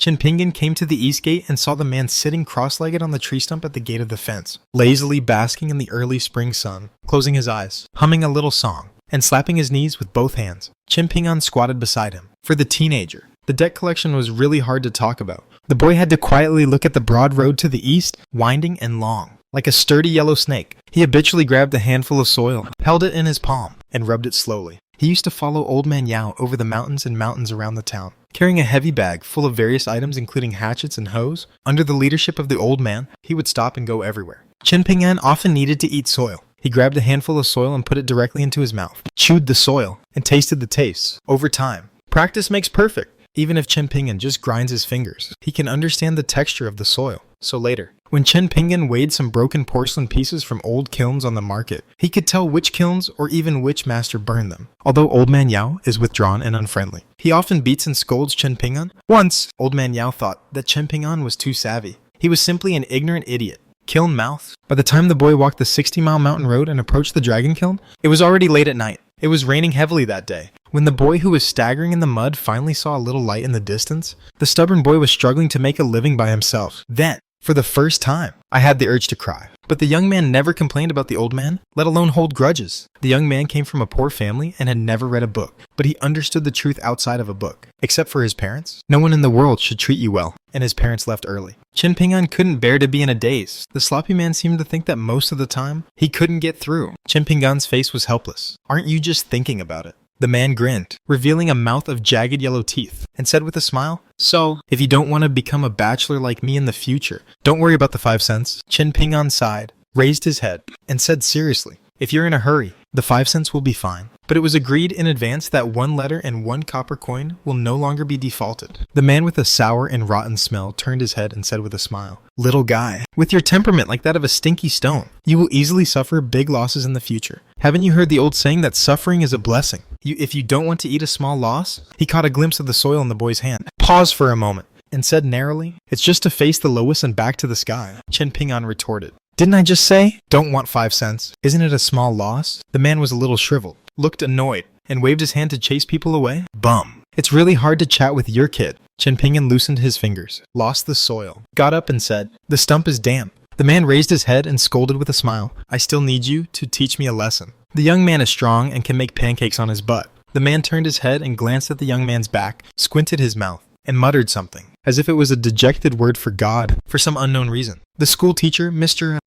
Chinpingan came to the east gate and saw the man sitting cross-legged on the tree stump at the gate of the fence, lazily basking in the early spring sun, closing his eyes, humming a little song, and slapping his knees with both hands. Chinpingan squatted beside him. For the teenager, the debt collection was really hard to talk about. The boy had to quietly look at the broad road to the east, winding and long. Like a sturdy yellow snake, he habitually grabbed a handful of soil, held it in his palm, and rubbed it slowly. He used to follow Old Man Yao over the mountains and mountains around the town, carrying a heavy bag full of various items including hatchets and hoes. Under the leadership of the old man, he would stop and go everywhere. Chinpingan often needed to eat soil. He grabbed a handful of soil and put it directly into his mouth, chewed the soil, and tasted the taste. Over time, practice makes perfect. Even if Chinpingan just grinds his fingers, he can understand the texture of the soil. So later, when Chinpingan weighed some broken porcelain pieces from old kilns on the market, he could tell which kilns or even which master burned them. Although Old Man Yao is withdrawn and unfriendly, he often beats and scolds Chinpingan. Once, Old Man Yao thought that Chinpingan was too savvy. He was simply an ignorant idiot. Kiln mouth. By the time the boy walked the 60-mile mountain road and approached the dragon kiln, it was already late at night. It was raining heavily that day. When the boy who was staggering in the mud finally saw a little light in the distance, the stubborn boy was struggling to make a living by himself. Then, for the first time, I had the urge to cry. But the young man never complained about the old man, let alone hold grudges. The young man came from a poor family and had never read a book, but he understood the truth outside of a book. Except for his parents, no one in the world should treat you well, and his parents left early. Chinpingan couldn't bear to be in a daze. The sloppy man seemed to think that most of the time, he couldn't get through. Chinpingan's face was helpless. Aren't you just thinking about it? The man grinned, revealing a mouth of jagged yellow teeth, and said with a smile, "So, if you don't want to become a bachelor like me in the future, don't worry about the 5 cents. Chinpingan sighed, raised his head, and said seriously, "If you're in a hurry, the 5 cents will be fine." But it was agreed in advance that 1 letter and 1 copper coin will no longer be defaulted. The man with a sour and rotten smell turned his head and said with a smile, "Little guy, with your temperament like that of a stinky stone, you will easily suffer big losses in the future. Haven't you heard the old saying that suffering is a blessing? If you don't want to eat a small loss." He caught a glimpse of the soil in the boy's hand, paused for a moment, and said narrowly, "It's just to face the lowest and back to the sky." Chinpingan retorted, "Didn't I just say, don't want 5 cents? Isn't it a small loss?" The man was a little shriveled, looked annoyed, and waved his hand to chase people away. Bum. "It's really hard to chat with your kid." Chinpingan loosened his fingers, lost the soil, got up and said, "The stump is damp." The man raised his head and scolded with a smile, "I still need you to teach me a lesson. The young man is strong and can make pancakes on his butt." The man turned his head and glanced at the young man's back, squinted his mouth, and muttered something, as if it was a dejected word for God, for some unknown reason. The school teacher,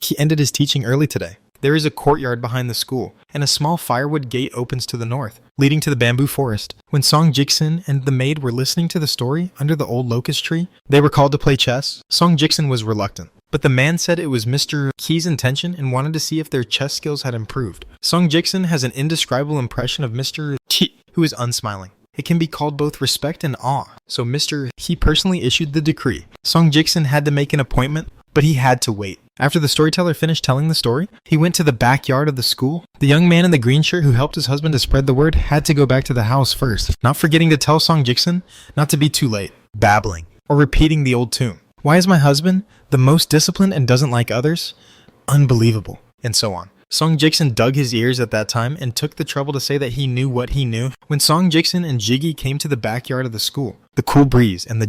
he ended his teaching early today. There is a courtyard behind the school, and a small firewood gate opens to the north, leading to the bamboo forest. When Song Jiksen and the maid were listening to the story under the old locust tree, they were called to play chess. Song Jiksen was reluctant, but the man said it was Mr. Key's intention and wanted to see if their chess skills had improved. Song Jiksen has an indescribable impression of Mr. Key, who is unsmiling. It can be called both respect and awe, so Mr. Key personally issued the decree. Song Jiksen had to make an appointment, but he had to wait. After the storyteller finished telling the story, he went to the backyard of the school. The young man in the green shirt who helped his husband to spread the word had to go back to the house first, not forgetting to tell Song Jiksen not to be too late, babbling, or repeating the old tune. "Why is my husband the most disciplined and doesn't like others? Unbelievable," and so on. Song Jiksen dug his ears at that time and took the trouble to say that he knew what he knew. When Song Jiksen and Jiggy came to the backyard of the school, the cool breeze and the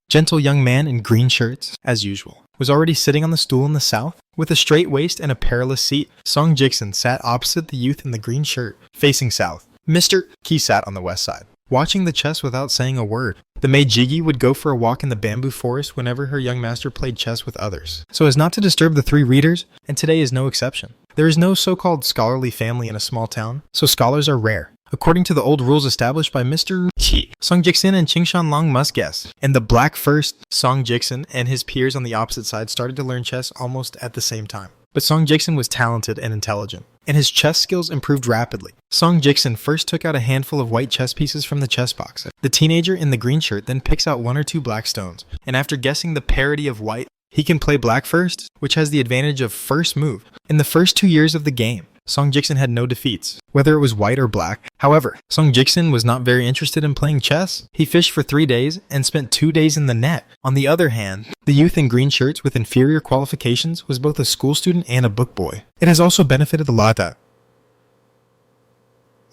gentle young man in green shirts, as usual, was already sitting on the stool in the south. With a straight waist and a perilous seat, Song Jiksen sat opposite the youth in the green shirt, facing south. Mr. Key sat on the west side, watching the chess without saying a word. The maid Jiggy would go for a walk in the bamboo forest whenever her young master played chess with others, so as not to disturb the 3 readers, and today is no exception. There is no so-called scholarly family in a small town, so scholars are rare. According to the old rules established by Mr. Key, Song Jiksen and Qingshan Long must guess. And the black first, Song Jiksen and his peers on the opposite side started to learn chess almost at the same time. But Song Jiksen was talented and intelligent, and his chess skills improved rapidly. Song Jiksen first took out a handful of white chess pieces from the chess box. The teenager in the green shirt then picks out 1 or 2 black stones, and after guessing the parity of white, he can play black first, which has the advantage of first move. In the first 2 years of the game, Song Jiksen had no defeats, whether it was white or black. However, Song Jiksen was not very interested in playing chess. He fished for 3 days and spent 2 days in the net. On the other hand, the youth in green shirts with inferior qualifications was both a school student and a book boy. It has also benefited a lot that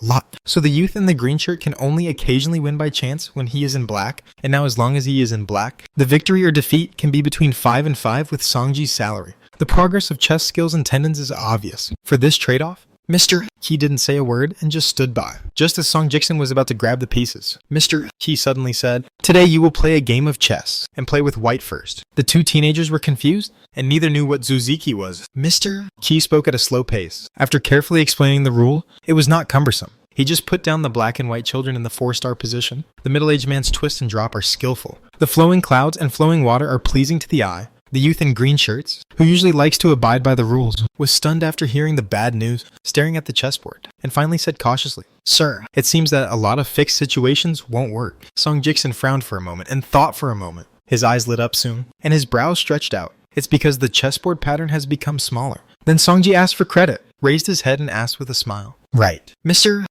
Luck. So the youth in the green shirt can only occasionally win by chance when he is in black, and now as long as he is in black, the victory or defeat can be between 5 and 5 with Songji's salary. The progress of chess skills and tendons is obvious. For this trade-off, Mr. He didn't say a word and just stood by. Just as Song Jiksen was about to grab the pieces, Mr. He suddenly said, "Today you will play a game of chess, and play with white first." The two teenagers were confused, and neither knew what Zuziki was. Mr. He spoke at a slow pace. After carefully explaining the rule, it was not cumbersome. He just put down the black and white children in the 4-star position. The middle-aged man's twist and drop are skillful. The flowing clouds and flowing water are pleasing to the eye. The youth in green shirts, who usually likes to abide by the rules, was stunned after hearing the bad news, staring at the chessboard, and finally said cautiously, "Sir, it seems that a lot of fixed situations won't work." Song Jiksen frowned for a moment and thought for a moment. His eyes lit up soon, and his brows stretched out. It's because the chessboard pattern has become smaller. Then Songji asked for credit, raised his head and asked with a smile, "Right, Mr.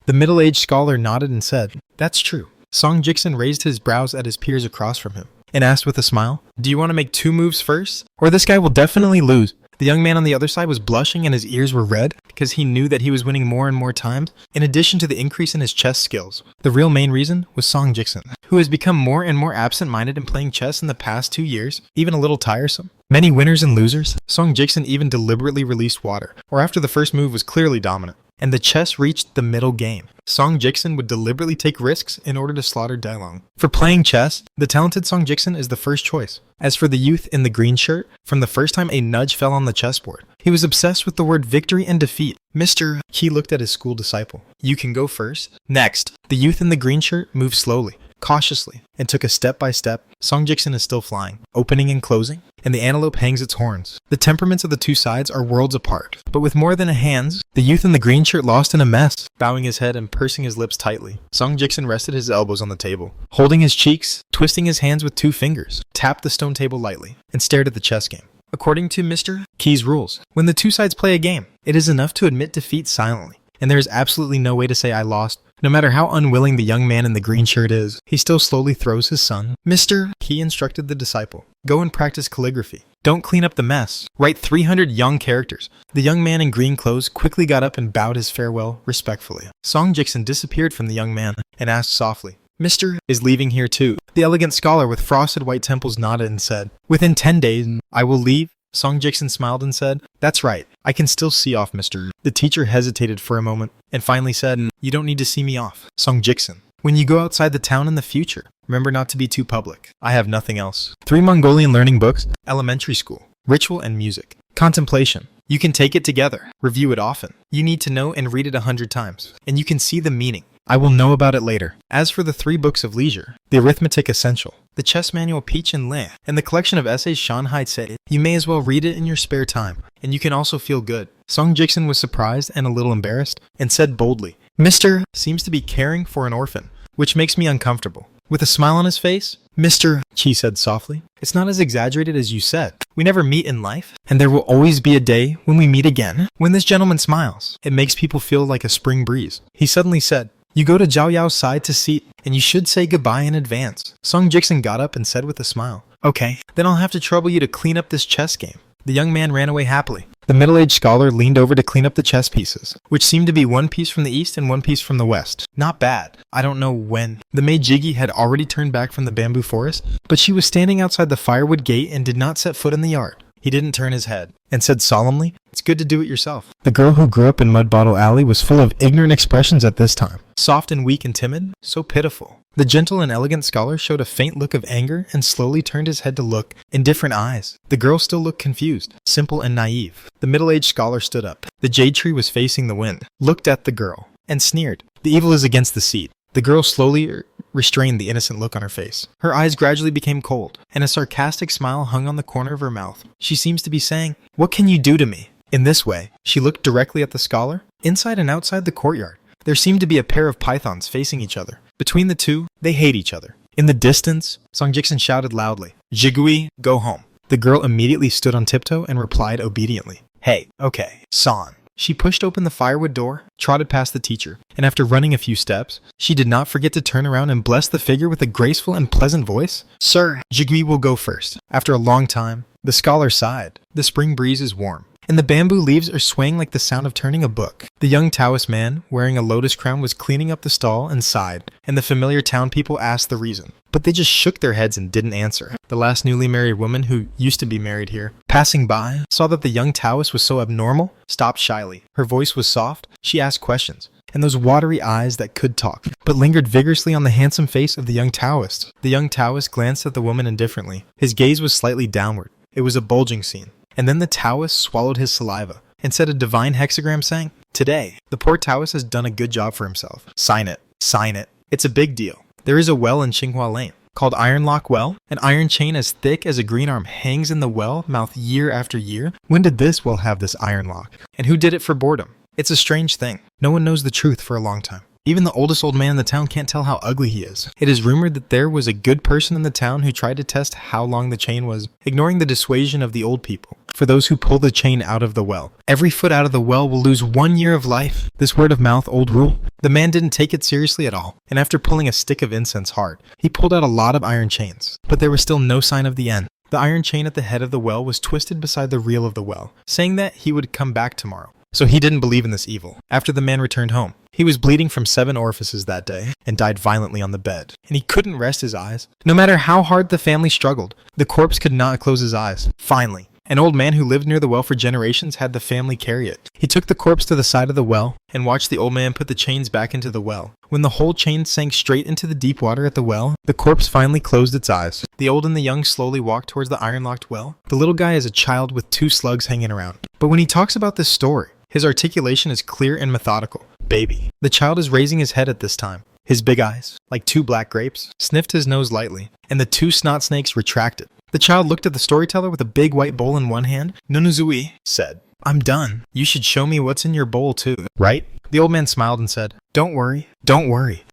The middle-aged scholar nodded and said, "That's true." Song Jiksen raised his brows at his peers across from him, and asked with a smile, "Do you want to make 2 moves first? Or this guy will definitely lose." The young man on the other side was blushing and his ears were red because he knew that he was winning more and more times, in addition to the increase in his chess skills. The real main reason was Song Jiksen, who has become more and more absent-minded in playing chess in the past 2 years, even a little tiresome. Many winners and losers. Song Jiksen even deliberately released water, or after the first move was clearly dominant, and the chess reached the middle game. Song Jiksen would deliberately take risks in order to slaughter Dailong. For playing chess, the talented Song Jiksen is the first choice. As for the youth in the green shirt, from the first time a nudge fell on the chessboard, he was obsessed with the word victory and defeat. Mr. He looked at his school disciple. "You can go first." Next, the youth in the green shirt moved slowly, cautiously, and took a step by step. Song Jiksen is still flying, opening and closing, and the antelope hangs its horns. The temperaments of the two sides are worlds apart, but with more than a hands, the youth in the green shirt lost in a mess, bowing his head and pursing his lips tightly. Song Jiksen rested his elbows on the table, holding his cheeks, twisting his hands with 2 fingers, tapped the stone table lightly, and stared at the chess game. According to Mr. Key's rules, when the two sides play a game, it is enough to admit defeat silently, and there is absolutely no way to say "I lost." No matter how unwilling the young man in the green shirt is, he still slowly throws his son. Mr. He instructed the disciple, "Go and practice calligraphy. Don't clean up the mess. Write 300 young characters." The young man in green clothes quickly got up and bowed his farewell respectfully. Song Jiksen disappeared from the young man and asked softly, "Mr. is leaving here too?" The elegant scholar with frosted white temples nodded and said, "Within 10 days, I will leave." Song Jiksen smiled and said, "That's right. I can still see off, Mr." The teacher hesitated for a moment and finally said, "You don't need to see me off, Song Jiksen. When you go outside the town in the future, remember not to be too public. I have nothing else. 3 Mongolian learning books, elementary school, ritual and music, contemplation. You can take it together, review it often. You need to know and read it 100 times, and you can see the meaning. I will know about it later. As for the 3 books of leisure, the arithmetic essential, the chess manual Peach and Lin, and the collection of essays Shanhai said, you may as well read it in your spare time, and you can also feel good." Song Jiksen was surprised and a little embarrassed, and said boldly, "Mr. seems to be caring for an orphan, which makes me uncomfortable." With a smile on his face, "Mr. Chi said softly, "It's not as exaggerated as you said. We never meet in life, and there will always be a day when we meet again. When this gentleman smiles, it makes people feel like a spring breeze." He suddenly said, "You go to Zhao Yao's side to seat, and you should say goodbye in advance." Song Jiksen got up and said with a smile, "Okay, then I'll have to trouble you to clean up this chess game." The young man ran away happily. The middle-aged scholar leaned over to clean up the chess pieces, which seemed to be 1 piece from the east and 1 piece from the west. Not bad. I don't know when. The maid Jiggy had already turned back from the bamboo forest, but she was standing outside the firewood gate and did not set foot in the yard. He didn't turn his head, and said solemnly, "It's good to do it yourself." The girl who grew up in Mud Bottle Alley was full of ignorant expressions at this time. Soft and weak and timid, so pitiful. The gentle and elegant scholar showed a faint look of anger and slowly turned his head to look in different eyes. The girl still looked confused, simple and naive. The middle-aged scholar stood up. The jade tree was facing the wind, looked at the girl, and sneered. "The evil is against the seed." The girl slowly restrained the innocent look on her face. Her eyes gradually became cold, and a sarcastic smile hung on the corner of her mouth. "She seems to be saying, 'What can you do to me?'" In this way, she looked directly at the scholar. Inside and outside the courtyard, there seemed to be a pair of pythons facing each other. Between the two, they hate each other. In the distance, Song Jiksen shouted loudly, "Jigui, go home." The girl immediately stood on tiptoe and replied obediently, "Hey, okay, San." She pushed open the firewood door, trotted past the teacher, and after running a few steps, she did not forget to turn around and bless the figure with a graceful and pleasant voice. "Sir, Jigui will go first." After a long time, the scholar sighed. The spring breeze is warm. and the bamboo leaves are swaying like the sound of turning a book. The young Taoist man, wearing a lotus crown, was cleaning up the stall and sighed, and the familiar town people asked the reason. But they just shook their heads and didn't answer. The last newly married woman, who used to be married here, passing by, saw that the young Taoist was so abnormal, stopped shyly. Her voice was soft, she asked questions, and those watery eyes that could talk, but lingered vigorously on the handsome face of the young Taoist. The young Taoist glanced at the woman indifferently. His gaze was slightly downward. It was a bulging scene. And then the Taoist swallowed his saliva and said a divine hexagram saying, "Today, the poor Taoist has done a good job for himself. Sign it. Sign it. It's a big deal. There is a well in Xinghua Lane called Iron Lock Well. An iron chain as thick as a green arm hangs in the well mouth year after year. When did this well have this iron lock? And who did it for boredom? It's a strange thing. No one knows the truth for a long time. Even the oldest old man in the town can't tell how ugly he is. It is rumored that there was a good person in the town who tried to test how long the chain was, ignoring the dissuasion of the old people. For those who pull the chain out of the well, every foot out of the well will lose 1 year of life. This word of mouth old rule. The man didn't take it seriously at all, and after pulling a stick of incense hard, he pulled out a lot of iron chains. But there was still no sign of the end. The iron chain at the head of the well was twisted beside the reel of the well, saying that he would come back tomorrow. So he didn't believe in this evil. After the man returned home, he was bleeding from 7 orifices that day and died violently on the bed, and he couldn't rest his eyes. No matter how hard the family struggled, the corpse could not close his eyes. Finally, an old man who lived near the well for generations had the family carry it. He took the corpse to the side of the well and watched the old man put the chains back into the well. When the whole chain sank straight into the deep water at the well, the corpse finally closed its eyes. The old and the young slowly walked towards the iron-locked well. The little guy is a child with 2 slugs hanging around. But when he talks about this story, his articulation is clear and methodical. Baby. The child is raising his head at this time. His big eyes, like 2 black grapes, sniffed his nose lightly, and the 2 snot snakes retracted. The child looked at the storyteller with a big white bowl in one hand. Nonuzui said, "I'm done. You should show me what's in your bowl too, right?" The old man smiled and said, Don't worry.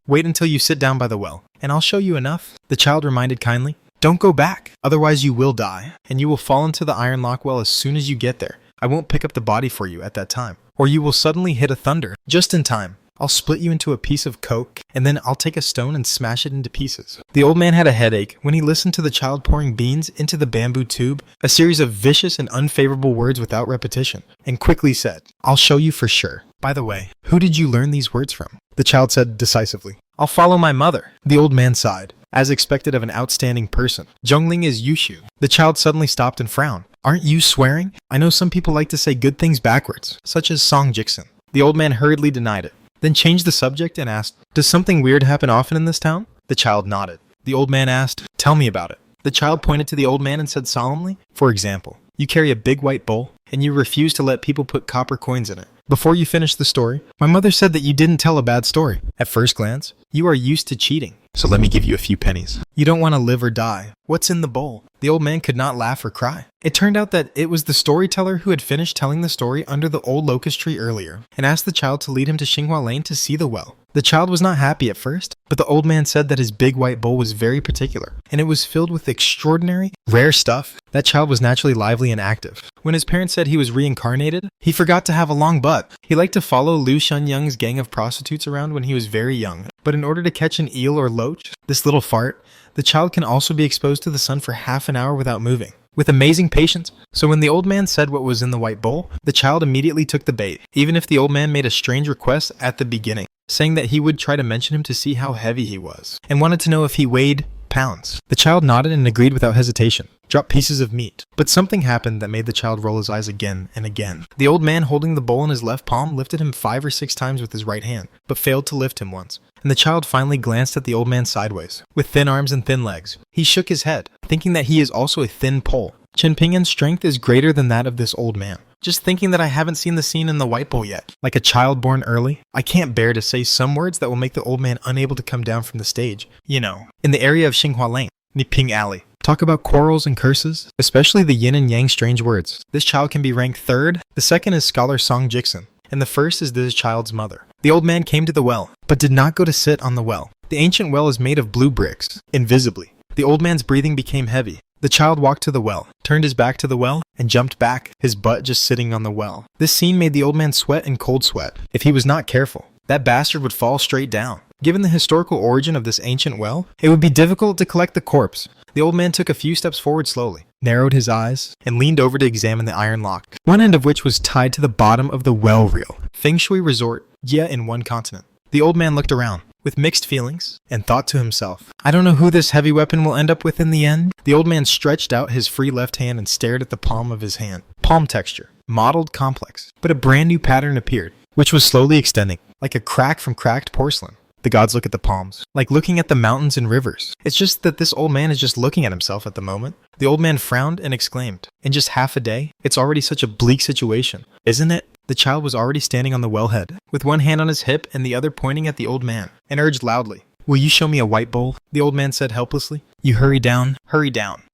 Wait until you sit down by the well, and I'll show you enough." The child reminded kindly, "Don't go back, otherwise you will die, and you will fall into the iron lock well as soon as you get there. I won't pick up the body for you at that time, or you will suddenly hit a thunder, just in time. I'll split you into a piece of coke, and then I'll take a stone and smash it into pieces." The old man had a headache when he listened to the child pouring beans into the bamboo tube, a series of vicious and unfavorable words without repetition, and quickly said, "I'll show you for sure. By the way, who did you learn these words from?" The child said decisively, "I'll follow my mother." The old man sighed, as expected of an outstanding person. "Zhongling is Yushu." The child suddenly stopped and frowned. "Aren't you swearing? I know some people like to say good things backwards, such as Song Jiksen." The old man hurriedly denied it, then changed the subject and asked, "Does something weird happen often in this town?" The child nodded. The old man asked, "Tell me about it." The child pointed to the old man and said solemnly, "For example, you carry a big white bowl, and you refuse to let people put copper coins in it. Before you finish the story, my mother said that you didn't tell a bad story. At first glance, you are used to cheating. So let me give you a few pennies. You don't want to live or die. What's in the bowl?" The old man could not laugh or cry. It turned out that it was the storyteller who had finished telling the story under the old locust tree earlier, and asked the child to lead him to Xinghua Lane to see the well. The child was not happy at first, but the old man said that his big white bowl was very particular, and it was filled with extraordinary, rare stuff. That child was naturally lively and active. When his parents said he was reincarnated, he forgot to have a long butt. He liked to follow Liu Shunyang's gang of prostitutes around when he was very young. But in order to catch an eel or loach, this little fart, the child can also be exposed to the sun for half an hour without moving, with amazing patience. So when the old man said what was in the white bowl, the child immediately took the bait, even if the old man made a strange request at the beginning, saying that he would try to mention him to see how heavy he was, and wanted to know if he weighed pounds. The child nodded and agreed without hesitation, dropped pieces of meat. But something happened that made the child roll his eyes again and again. The old man, holding the bowl in his left palm, lifted him 5 or 6 times with his right hand, but failed to lift him once. And the child finally glanced at the old man sideways, with thin arms and thin legs. He shook his head, thinking that he is also a thin pole. Chenpingan's strength is greater than that of this old man. Just thinking that I haven't seen the scene in the white bowl yet. Like a child born early, I can't bear to say some words that will make the old man unable to come down from the stage. You know, in the area of Xinghua Lane, Niping Alley. Talk about quarrels and curses, especially the yin and yang strange words. This child can be ranked 3rd. The second is scholar Song Jiksen, and the first is this child's mother. The old man came to the well, but did not go to sit on the well. The ancient well is made of blue bricks, invisibly. The old man's breathing became heavy. The child walked to the well, turned his back to the well, and jumped back, his butt just sitting on the well. This scene made the old man sweat and cold sweat. If he was not careful, that bastard would fall straight down. Given the historical origin of this ancient well, it would be difficult to collect the corpse. The old man took a few steps forward slowly, narrowed his eyes, and leaned over to examine the iron lock, one end of which was tied to the bottom of the well reel. Feng Shui Resort, in one continent. The old man looked around, with mixed feelings, and thought to himself, I don't know who this heavy weapon will end up with in the end. The old man stretched out his free left hand and stared at the palm of his hand. Palm texture, modeled complex, but a brand new pattern appeared, which was slowly extending, like a crack from cracked porcelain. The gods look at the palms, like looking at the mountains and rivers. It's just that this old man is just looking at himself at the moment. The old man frowned and exclaimed, in just half a day, it's already such a bleak situation, isn't it? The child was already standing on the wellhead, with one hand on his hip and the other pointing at the old man, and urged loudly, Will you show me a white bowl? The old man said helplessly. You hurry down.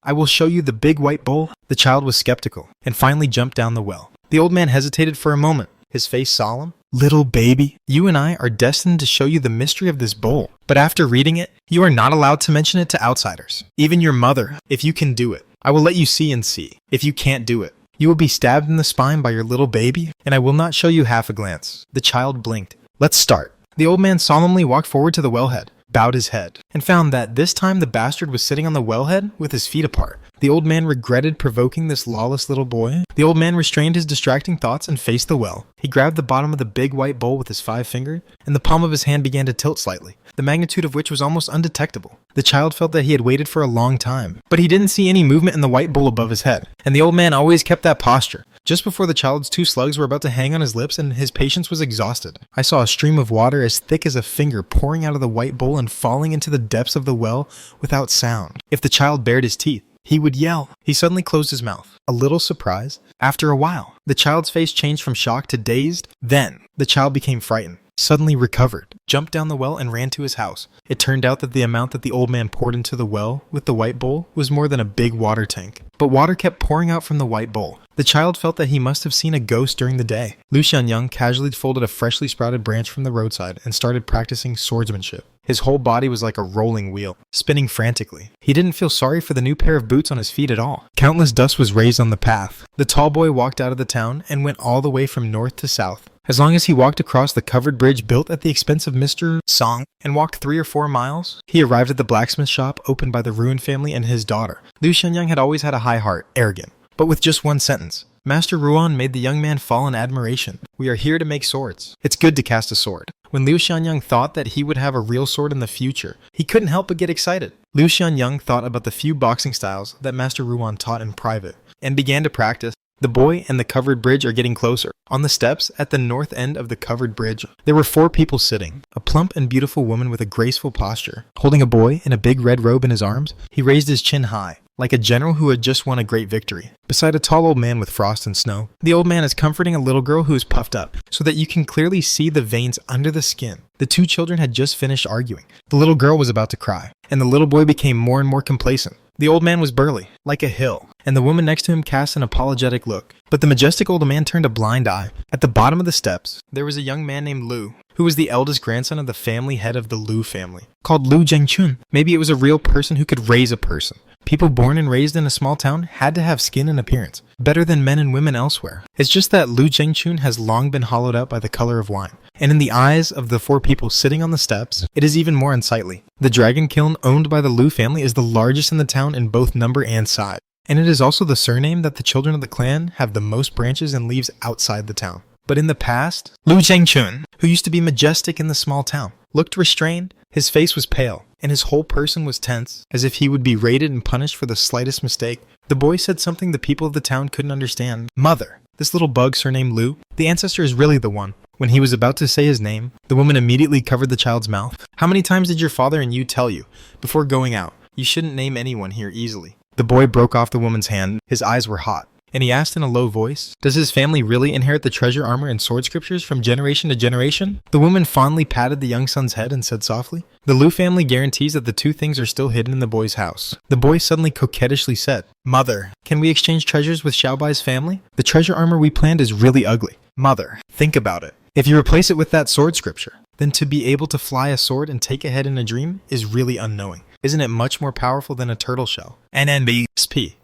I will show you the big white bowl. The child was skeptical, and finally jumped down the well. The old man hesitated for a moment, his face solemn. Little baby, you and I are destined to show you the mystery of this bowl. But after reading it, you are not allowed to mention it to outsiders. Even your mother, if you can do it. I will let you see and see. If you can't do it, you will be stabbed in the spine by your little baby, and I will not show you half a glance. The child blinked. Let's start. The old man solemnly walked forward to the wellhead, bowed his head, and found that this time the bastard was sitting on the wellhead with his feet apart. The old man regretted provoking this lawless little boy. The old man restrained his distracting thoughts and faced the well. He grabbed the bottom of the big white bowl with his 5 fingers, and the palm of his hand began to tilt slightly, the magnitude of which was almost undetectable. The child felt that he had waited for a long time, but he didn't see any movement in the white bowl above his head, and the old man always kept that posture. Just before the child's 2 slugs were about to hang on his lips and his patience was exhausted, I saw a stream of water as thick as a finger pouring out of the white bowl and falling into the depths of the well without sound. If the child bared his teeth, he would yell. He suddenly closed his mouth, a little surprised. After a while, the child's face changed from shock to dazed. Then, the child became frightened, suddenly recovered, jumped down the well and ran to his house. It turned out that the amount that the old man poured into the well with the white bowl was more than a big water tank. But water kept pouring out from the white bowl. The child felt that he must have seen a ghost during the day. Lu Xianyang casually folded a freshly sprouted branch from the roadside and started practicing swordsmanship. His whole body was like a rolling wheel, spinning frantically. He didn't feel sorry for the new pair of boots on his feet at all. Countless dust was raised on the path. The tall boy walked out of the town and went all the way from north to south. As long as he walked across the covered bridge built at the expense of Mr. Song and walked 3 or 4 miles, he arrived at the blacksmith shop opened by the Ruin family and his daughter. Lu Xianyang had always had a high heart, arrogant, but with just one sentence. Master Ruan made the young man fall in admiration. We are here to make swords. It's good to cast a sword. When Liu Xianyang thought that he would have a real sword in the future, he couldn't help but get excited. Liu Xianyang thought about the few boxing styles that Master Ruan taught in private, and began to practice. The boy and the covered bridge are getting closer. On the steps at the north end of the covered bridge, there were 4 people sitting. A plump and beautiful woman with a graceful posture. Holding a boy in a big red robe in his arms, he raised his chin high, like a general who had just won a great victory. Beside a tall old man with frost and snow, the old man is comforting a little girl who is puffed up, so that you can clearly see the veins under the skin. The 2 children had just finished arguing. The little girl was about to cry, and the little boy became more and more complacent. The old man was burly, like a hill, and the woman next to him cast an apologetic look. But the majestic old man turned a blind eye. At the bottom of the steps, there was a young man named Lu, who was the eldest grandson of the family head of the Lu family, called Lu Zhengchun. Maybe it was a real person who could raise a person. People born and raised in a small town had to have skin and appearance, better than men and women elsewhere. It's just that Lu Zhengchun has long been hollowed out by the color of wine. And in the eyes of the 4 people sitting on the steps, it is even more unsightly. The dragon kiln owned by the Lu family is the largest in the town in both number and size. And it is also the surname that the children of the clan have the most branches and leaves outside the town. But in the past, Lu Zhengchun, who used to be majestic in the small town, looked restrained. His face was pale, and his whole person was tense, as if he would be rated and punished for the slightest mistake. The boy said something the people of the town couldn't understand. Mother, this little bug surnamed Lu, the ancestor is really the one. When he was about to say his name, the woman immediately covered the child's mouth. How many times did your father and you tell you, before going out, you shouldn't name anyone here easily? The boy broke off the woman's hand. His eyes were hot, and he asked in a low voice, does his family really inherit the treasure armor and sword scriptures from generation to generation? The woman fondly patted the young son's head and said softly, the Lu family guarantees that the 2 things are still hidden in the boy's house. The boy suddenly coquettishly said, Mother, can we exchange treasures with Xiaobai's family? The treasure armor we planned is really ugly. Mother, think about it. If you replace it with that sword scripture, then to be able to fly a sword and take ahead in a dream is really unknowing. Isn't it much more powerful than a turtle shell? NNBSP.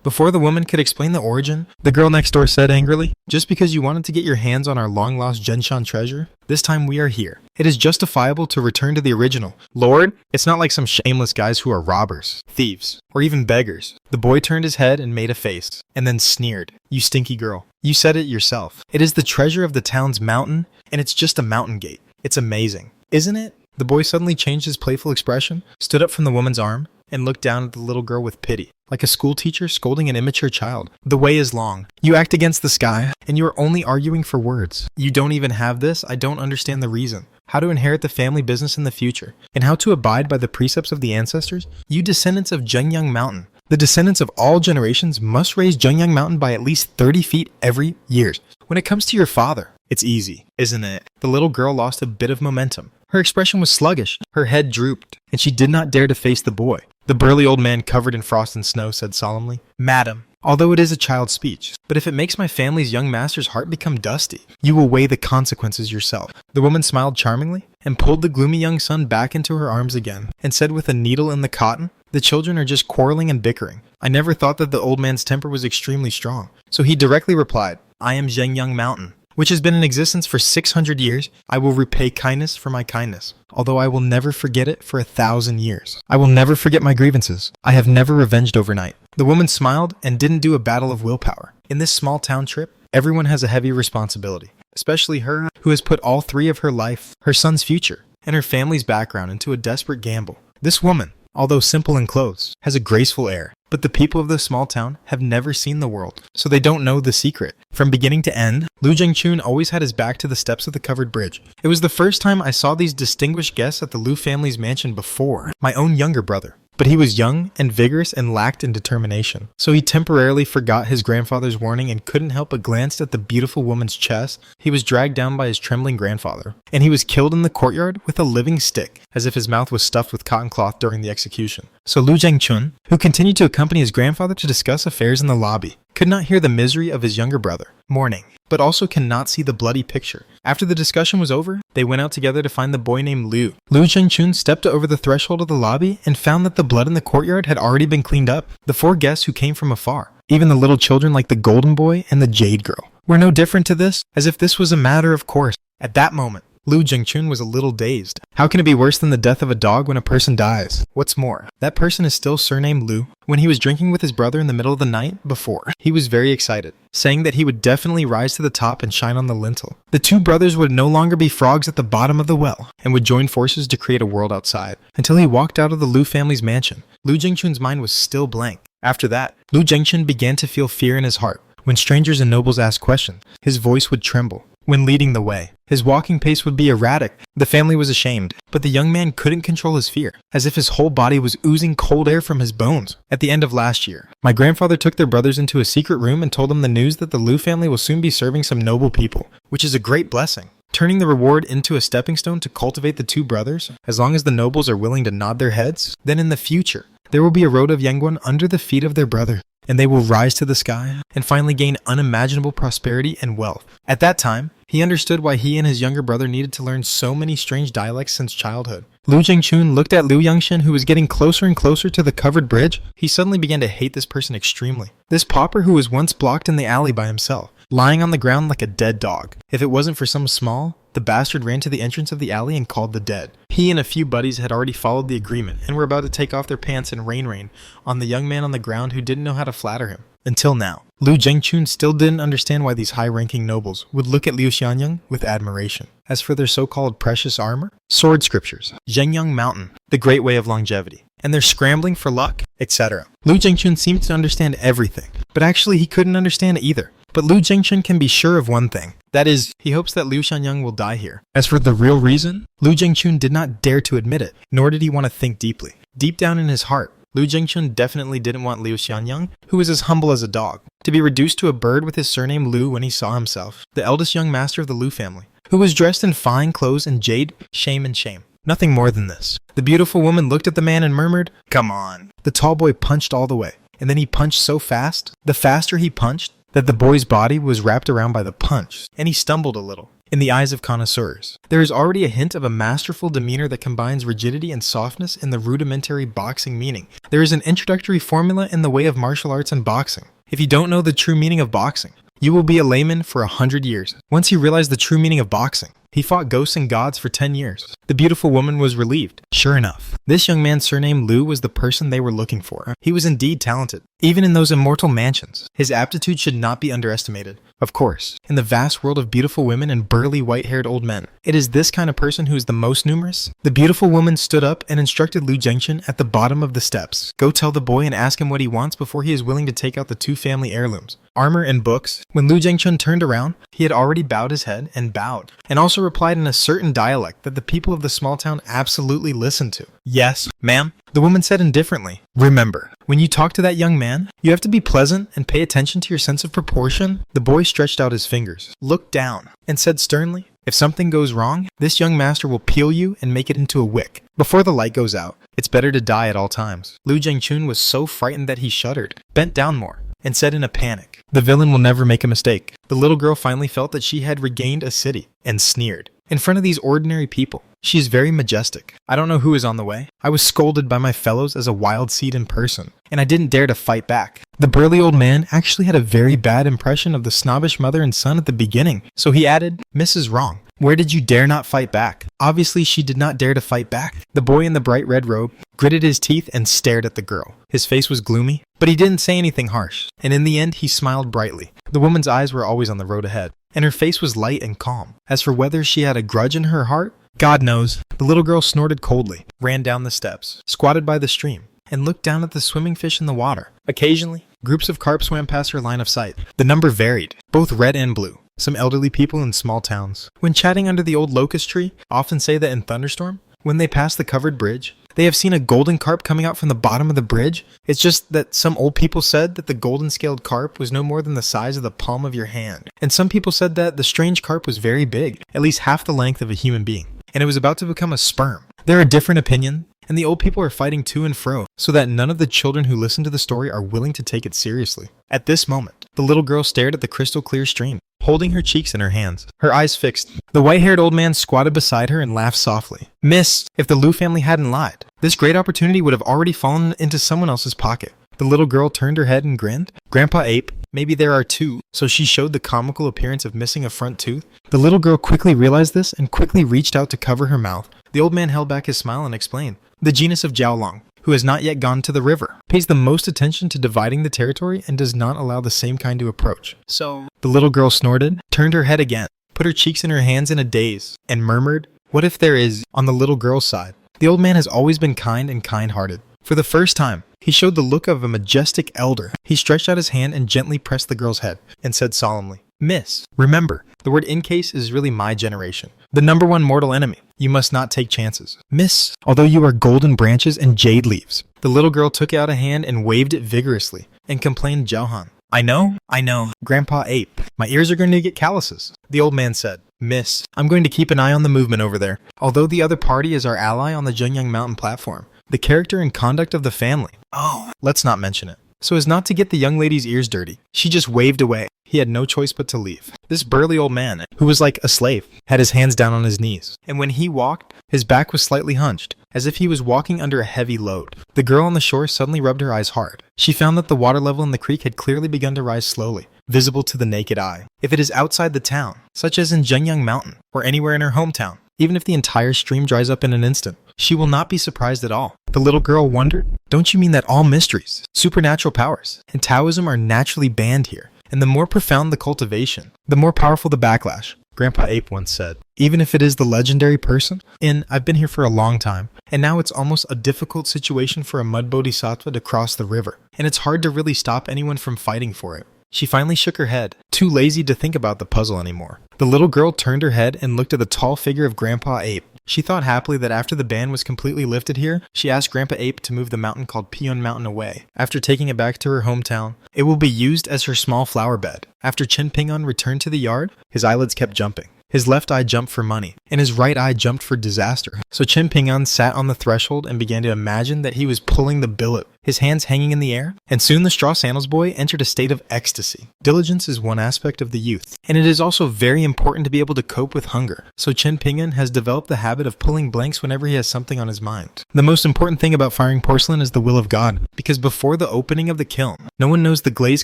Before the woman could explain the origin, the girl next door said angrily, "Just because you wanted to get your hands on our long-lost Genshan treasure, this time we are here. It is justifiable to return to the original. Lord, it's not like some shameless guys who are robbers, thieves, or even beggars." The boy turned his head and made a face, and then sneered. "You stinky girl. You said it yourself. It is the treasure of the town's mountain, and it's just a mountain gate. It's amazing, isn't it?" The boy suddenly changed his playful expression, stood up from the woman's arm, and looked down at the little girl with pity, like a schoolteacher scolding an immature child. "The way is long. You act against the sky, and you are only arguing for words. You don't even have this. I don't understand the reason. How to inherit the family business in the future, and how to abide by the precepts of the ancestors? You descendants of Zhengyang Mountain. The descendants of all generations must raise Zhengyang Mountain by at least 30 feet every year. When it comes to your father, it's easy, isn't it?" The little girl lost a bit of momentum. Her expression was sluggish, her head drooped, and she did not dare to face the boy. The burly old man covered in frost and snow said solemnly, "Madam, although it is a child's speech, but if it makes my family's young master's heart become dusty, you will weigh the consequences yourself." The woman smiled charmingly and pulled the gloomy young son back into her arms again and said with a needle in the cotton, "The children are just quarreling and bickering." I never thought that the old man's temper was extremely strong, so he directly replied, "I am Zhengyang Mountain, which has been in existence for 600 years. I will repay kindness for my kindness, although I will never forget it for 1,000 years. I will never forget my grievances. I have never revenged overnight." The woman smiled and didn't do a battle of willpower. In this small town trip, everyone has a heavy responsibility, especially her who has put all three of her life, her son's future, and her family's background into a desperate gamble. This woman, although simple in clothes, has a graceful air. But the people of this small town have never seen the world, so they don't know the secret. From beginning to end, Lu Zhengchun always had his back to the steps of the covered bridge. It was the first time I saw these distinguished guests at the Lu family's mansion before my own younger brother. But he was young and vigorous and lacked in determination, so he temporarily forgot his grandfather's warning and couldn't help but glance at the beautiful woman's chest. He was dragged down by his trembling grandfather, and he was killed in the courtyard with a living stick, as if his mouth was stuffed with cotton cloth during the execution. So Lu Zhengchun, who continued to accompany his grandfather to discuss affairs in the lobby, could not hear the misery of his younger brother mourning, but also cannot see the bloody picture. After the discussion was over, they went out together to find the boy named Lu. Lu Zhengchun stepped over the threshold of the lobby and found that the blood in the courtyard had already been cleaned up. The 4 guests who came from afar, even the little children like the golden boy and the jade girl, were no different to this, as if this was a matter of course. At that moment, Lu Zhengchun was a little dazed. How can it be worse than the death of a dog when a person dies? What's more, that person is still surnamed Lu. When he was drinking with his brother in the middle of the night before, he was very excited, saying that he would definitely rise to the top and shine on the lintel. The 2 brothers would no longer be frogs at the bottom of the well, and would join forces to create a world outside. Until he walked out of the Lu family's mansion, Lu Zhengchun's mind was still blank. After that, Lu Zhengchun began to feel fear in his heart. When strangers and nobles asked questions, his voice would tremble. When leading the way, his walking pace would be erratic. The family was ashamed, but the young man couldn't control his fear, as if his whole body was oozing cold air from his bones. At the end of last year, my grandfather took their brothers into a secret room and told them the news that the Lu family will soon be serving some noble people, which is a great blessing, turning the reward into a stepping stone to cultivate the 2 brothers. As long as the nobles are willing to nod their heads, then in the future, there will be a road of Yangguan under the feet of their brother, and they will rise to the sky and finally gain unimaginable prosperity and wealth. At that time, he understood why he and his younger brother needed to learn so many strange dialects since childhood. Lu Zhengchun looked at Lu Yangshan, who was getting closer and closer to the covered bridge. He suddenly began to hate this person extremely. This pauper who was once blocked in the alley by himself, lying on the ground like a dead dog. If it wasn't for some small, the bastard ran to the entrance of the alley and called the dead. He and a few buddies had already followed the agreement and were about to take off their pants and rain on the young man on the ground who didn't know how to flatter him. Until now, Lu Zhengchun still didn't understand why these high-ranking nobles would look at Liu Xianyang with admiration. As for their so-called precious armor, sword scriptures, Zhengyang Mountain, the great way of longevity, and their scrambling for luck, etc. Lu Zhengchun seemed to understand everything, but actually he couldn't understand either. But Lu Zhengchun can be sure of one thing. That is, he hopes that Liu Xianyang will die here. As for the real reason, Lu Zhengchun did not dare to admit it, nor did he want to think deeply. Deep down in his heart, Lu Zhengchun definitely didn't want Liu Xianyang, who was as humble as a dog, to be reduced to a bird with his surname Lu when he saw himself, the eldest young master of the Lu family, who was dressed in fine clothes and jade, shame and shame. Nothing more than this. The beautiful woman looked at the man and murmured, "Come on." The tall boy punched all the way, and then he punched so fast, the faster he punched, that the boy's body was wrapped around by the punch, and he stumbled a little. in the eyes of connoisseurs. There is already a hint of a masterful demeanor that combines rigidity and softness in the rudimentary boxing meaning. There is an introductory formula in the way of martial arts and boxing. If you don't know the true meaning of boxing, you will be a layman for 100 years. Once he realized the true meaning of boxing, he fought ghosts and gods for 10 years. The beautiful woman was relieved. Sure enough, this young man surnamed Liu was the person they were looking for. He was indeed talented. Even in those immortal mansions, his aptitude should not be underestimated. Of course, in the vast world of beautiful women and burly white-haired old men, it is this kind of person who is the most numerous. The beautiful woman stood up and instructed Liu Zhengchen at the bottom of the steps. Go tell the boy and ask him what he wants before he is willing to take out the 2 family heirlooms, armor and books. When Liu Zhengchen turned around, he had already bowed his head and bowed, and also replied in a certain dialect that the people of the small town absolutely listened to. Yes, ma'am, the woman said indifferently. Remember, when you talk to that young man, you have to be pleasant and pay attention to your sense of proportion. The boy stretched out his fingers, looked down, and said sternly, if something goes wrong, this young master will peel you and make it into a wick. Before the light goes out, it's better to die at all times. Liu Zhengchun was so frightened that he shuddered, bent down more, and said in a panic, the villain will never make a mistake. The little girl finally felt that she had regained a city, and sneered. In front of these ordinary people, she is very majestic. I don't know who is on the way. I was scolded by my fellows as a wild seed in person, and I didn't dare to fight back. The burly old man actually had a very bad impression of the snobbish mother and son at the beginning, so he added, Mrs. Wrong, where did you dare not fight back? Obviously, she did not dare to fight back. The boy in the bright red robe gritted his teeth and stared at the girl. His face was gloomy, but he didn't say anything harsh, and in the end, he smiled brightly. The woman's eyes were always on the road ahead, and her face was light and calm. As for whether she had a grudge in her heart, God knows. The little girl snorted coldly, ran down the steps, squatted by the stream, and looked down at the swimming fish in the water. Occasionally, groups of carp swam past her line of sight. The number varied, both red and blue. Some elderly people in small towns, when chatting under the old locust tree, often say that in thunderstorm, when they pass the covered bridge, they have seen a golden carp coming out from the bottom of the bridge. It's just that some old people said that the golden-scaled carp was no more than the size of the palm of your hand. And some people said that the strange carp was very big, at least half the length of a human being, and it was about to become a sperm. There are different opinions, and the old people are fighting to and fro, so that none of the children who listen to the story are willing to take it seriously. At this moment, the little girl stared at the crystal clear stream, holding her cheeks in her hands, her eyes fixed. The white-haired old man squatted beside her and laughed softly. Miss, if the Liu family hadn't lied, this great opportunity would have already fallen into someone else's pocket. The little girl turned her head and grinned. Grandpa Ape, maybe there are 2, so she showed the comical appearance of missing a front tooth. The little girl quickly realized this and quickly reached out to cover her mouth. The old man held back his smile and explained, the genus of Jiaolong, who has not yet gone to the river, pays the most attention to dividing the territory and does not allow the same kind to approach. So, the little girl snorted, turned her head again, put her cheeks in her hands in a daze, and murmured, what if there is, on the little girl's side? The old man has always been kind and kind-hearted. For the first time, he showed the look of a majestic elder. He stretched out his hand and gently pressed the girl's head, and said solemnly, Miss, remember, the word in case is really my generation. The number 1 mortal enemy. You must not take chances. Miss, although you are golden branches and jade leaves. The little girl took out a hand and waved it vigorously, and complained Jiaohan. I know. Grandpa Ape, my ears are going to get calluses. The old man said, Miss, I'm going to keep an eye on the movement over there. Although the other party is our ally on the Zhengyang Mountain platform, the character and conduct of the family. Oh, let's not mention it. So as not to get the young lady's ears dirty, she just waved away. He had no choice but to leave. This burly old man, who was like a slave, had his hands down on his knees, and when he walked, his back was slightly hunched, as if he was walking under a heavy load. The girl on the shore suddenly rubbed her eyes hard. She found that the water level in the creek had clearly begun to rise slowly, visible to the naked eye. If it is outside the town, such as in Zhengyang Mountain, or anywhere in her hometown, even if the entire stream dries up in an instant, she will not be surprised at all. The little girl wondered, don't you mean that all mysteries, supernatural powers, and Taoism are naturally banned here? And the more profound the cultivation, the more powerful the backlash, Grandpa Ape once said. Even if it is the legendary person, I've been here for a long time, and now it's almost a difficult situation for a mud bodhisattva to cross the river, and it's hard to really stop anyone from fighting for it. She finally shook her head, too lazy to think about the puzzle anymore. The little girl turned her head and looked at the tall figure of Grandpa Ape. She thought happily that after the ban was completely lifted here, she asked Grandpa Ape to move the mountain called Pion Mountain away. After taking it back to her hometown, it will be used as her small flower bed. After Chen Pingon returned to the yard, his eyelids kept jumping. His left eye jumped for money, and his right eye jumped for disaster. So Chen Ping'an sat on the threshold and began to imagine that he was pulling the billet, his hands hanging in the air, and soon the straw sandals boy entered a state of ecstasy. Diligence is one aspect of the youth, and it is also very important to be able to cope with hunger. So Chen Ping'an has developed the habit of pulling blanks whenever he has something on his mind. The most important thing about firing porcelain is the will of God, because before the opening of the kiln, no one knows the glaze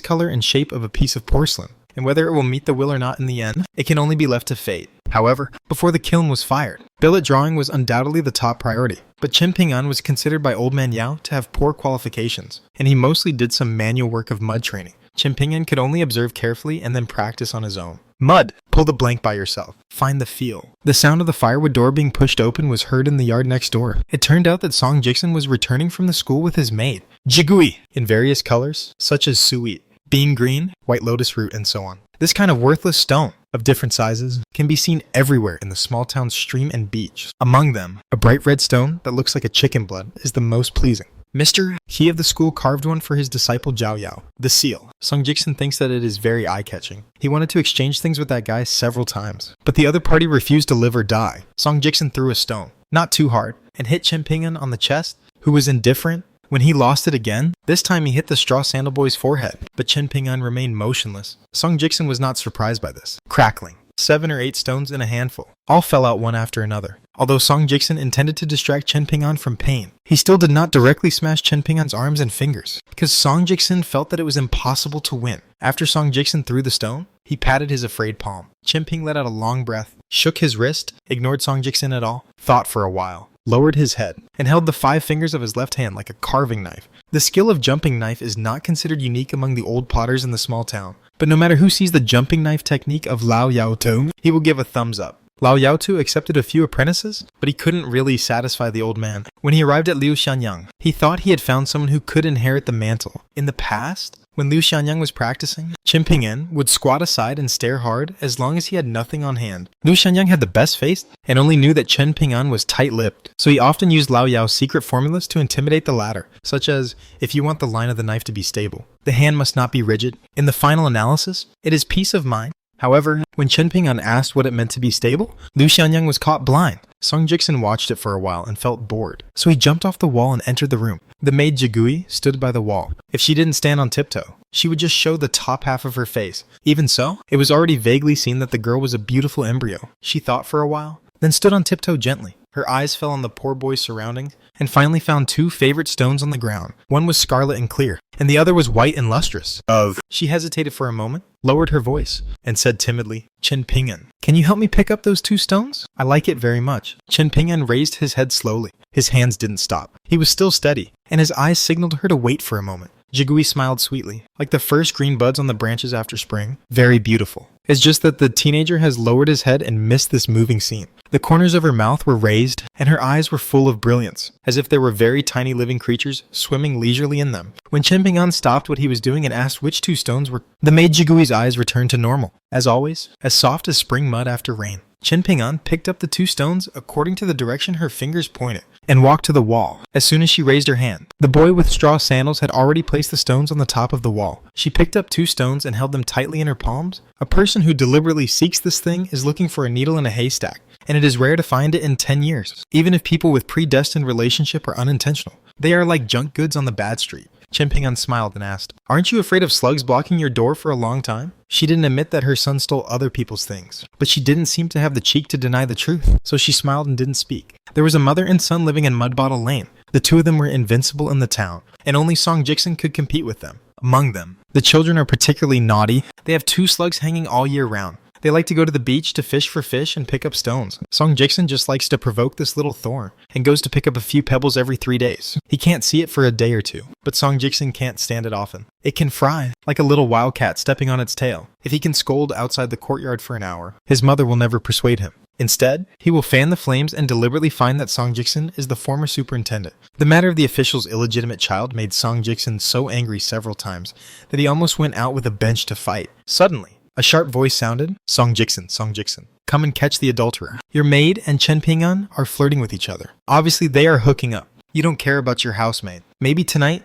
color and shape of a piece of porcelain, and whether it will meet the will or not in the end, it can only be left to fate. However, before the kiln was fired, billet drawing was undoubtedly the top priority, but Chen Ping'an was considered by Old Man Yao to have poor qualifications, and he mostly did some manual work of mud training. Chen Ping'an could only observe carefully and then practice on his own. Mud! Pull the blank by yourself. Find the feel. The sound of the firewood door being pushed open was heard in the yard next door. It turned out that Song Jiksen was returning from the school with his maid, Jigui, in various colors, such as suet, bean green, white lotus root, and so on. This kind of worthless stone, of different sizes, can be seen everywhere in the small town stream and beach. Among them, a bright red stone that looks like a chicken blood is the most pleasing. Mr. He of the school carved one for his disciple Zhao Yao, the seal. Song Jiksen thinks that it is very eye-catching. He wanted to exchange things with that guy several times, but the other party refused to live or die. Song Jiksen threw a stone, not too hard, and hit Chen Ping'an on the chest, who was indifferent. When he lost it again, this time he hit the straw sandal boy's forehead, but Chen Ping'an remained motionless. Song Jiksen was not surprised by this. Crackling. 7 or 8 stones in a handful. All fell out one after another. Although Song Jiksen intended to distract Chen Ping'an from pain, he still did not directly smash Chen Ping'an's arms and fingers, because Song Jiksen felt that it was impossible to win. After Song Jiksen threw the stone, he patted his afraid palm. Chen Ping let out a long breath, shook his wrist, ignored Song Jiksen at all, thought for a while, lowered his head, and held the 5 fingers of his left hand like a carving knife. The skill of jumping knife is not considered unique among the old potters in the small town, but no matter who sees the jumping knife technique of Lao Yaotu, he will give a thumbs up. Lao Yaotu accepted a few apprentices, but he couldn't really satisfy the old man. When he arrived at Liu Xianyang, he thought he had found someone who could inherit the mantle. In the past, when Liu Xianyang was practicing, Chen Ping'an would squat aside and stare hard as long as he had nothing on hand. Liu Xianyang had the best face and only knew that Chen Ping'an was tight-lipped, so he often used Lao Yao's secret formulas to intimidate the latter, such as, if you want the line of the knife to be stable, the hand must not be rigid. In the final analysis, it is peace of mind. However, when Chen Ping'an asked what it meant to be stable, Liu Xianyang was caught blind. Song Jiksen watched it for a while and felt bored, so he jumped off the wall and entered the room. The maid Jigui stood by the wall. If she didn't stand on tiptoe, she would just show the top half of her face. Even so, it was already vaguely seen that the girl was a beautiful embryo. She thought for a while, then stood on tiptoe gently. Her eyes fell on the poor boy's surroundings, and finally found 2 favorite stones on the ground. One was scarlet and clear, and the other was white and lustrous. She hesitated for a moment, lowered her voice, and said timidly, Chen Ping'an, can you help me pick up those 2 stones? I like it very much. Chen Ping'an raised his head slowly. His hands didn't stop. He was still steady, and his eyes signaled her to wait for a moment. Jigui smiled sweetly, like the first green buds on the branches after spring. Very beautiful. It's just that the teenager has lowered his head and missed this moving scene. The corners of her mouth were raised, and her eyes were full of brilliance, as if there were very tiny living creatures swimming leisurely in them. When Chen Ping'an stopped what he was doing and asked which 2 stones were, the maid Jigui's eyes returned to normal. As always, as soft as spring mud after rain. Chen Ping'an picked up the 2 stones according to the direction her fingers pointed, and walked to the wall. As soon as she raised her hand, the boy with straw sandals had already placed the stones on the top of the wall. She picked up 2 stones and held them tightly in her palms. A person who deliberately seeks this thing is looking for a needle in a haystack, and it is rare to find it in 10 years. Even if people with predestined relationship are unintentional, they are like junk goods on the bad street. Chen Ping'an smiled and asked, aren't you afraid of slugs blocking your door for a long time? She didn't admit that her son stole other people's things, but she didn't seem to have the cheek to deny the truth, so she smiled and didn't speak. There was a mother and son living in Mudbottle Lane. The 2 of them were invincible in the town, and only Song Jiksen could compete with them. Among them, the children are particularly naughty. They have 2 slugs hanging all year round. They like to go to the beach to fish for fish and pick up stones. Song Jiksen just likes to provoke this little thorn and goes to pick up a few pebbles every 3 days. He can't see it for a day or 2, but Song Jiksen can't stand it often. It can fry, like a little wildcat stepping on its tail. If he can scold outside the courtyard for an hour, his mother will never persuade him. Instead, he will fan the flames and deliberately find that Song Jiksen is the former superintendent. The matter of the official's illegitimate child made Song Jiksen so angry several times that he almost went out with a bench to fight. Suddenly, a sharp voice sounded, Song Jiksen, come and catch the adulterer. Your maid and Chen Ping'an are flirting with each other. Obviously, they are hooking up. You don't care about your housemaid. Maybe tonight,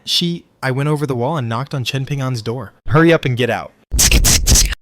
I went over the wall and knocked on Chen Ping'an's door. Hurry up and get out.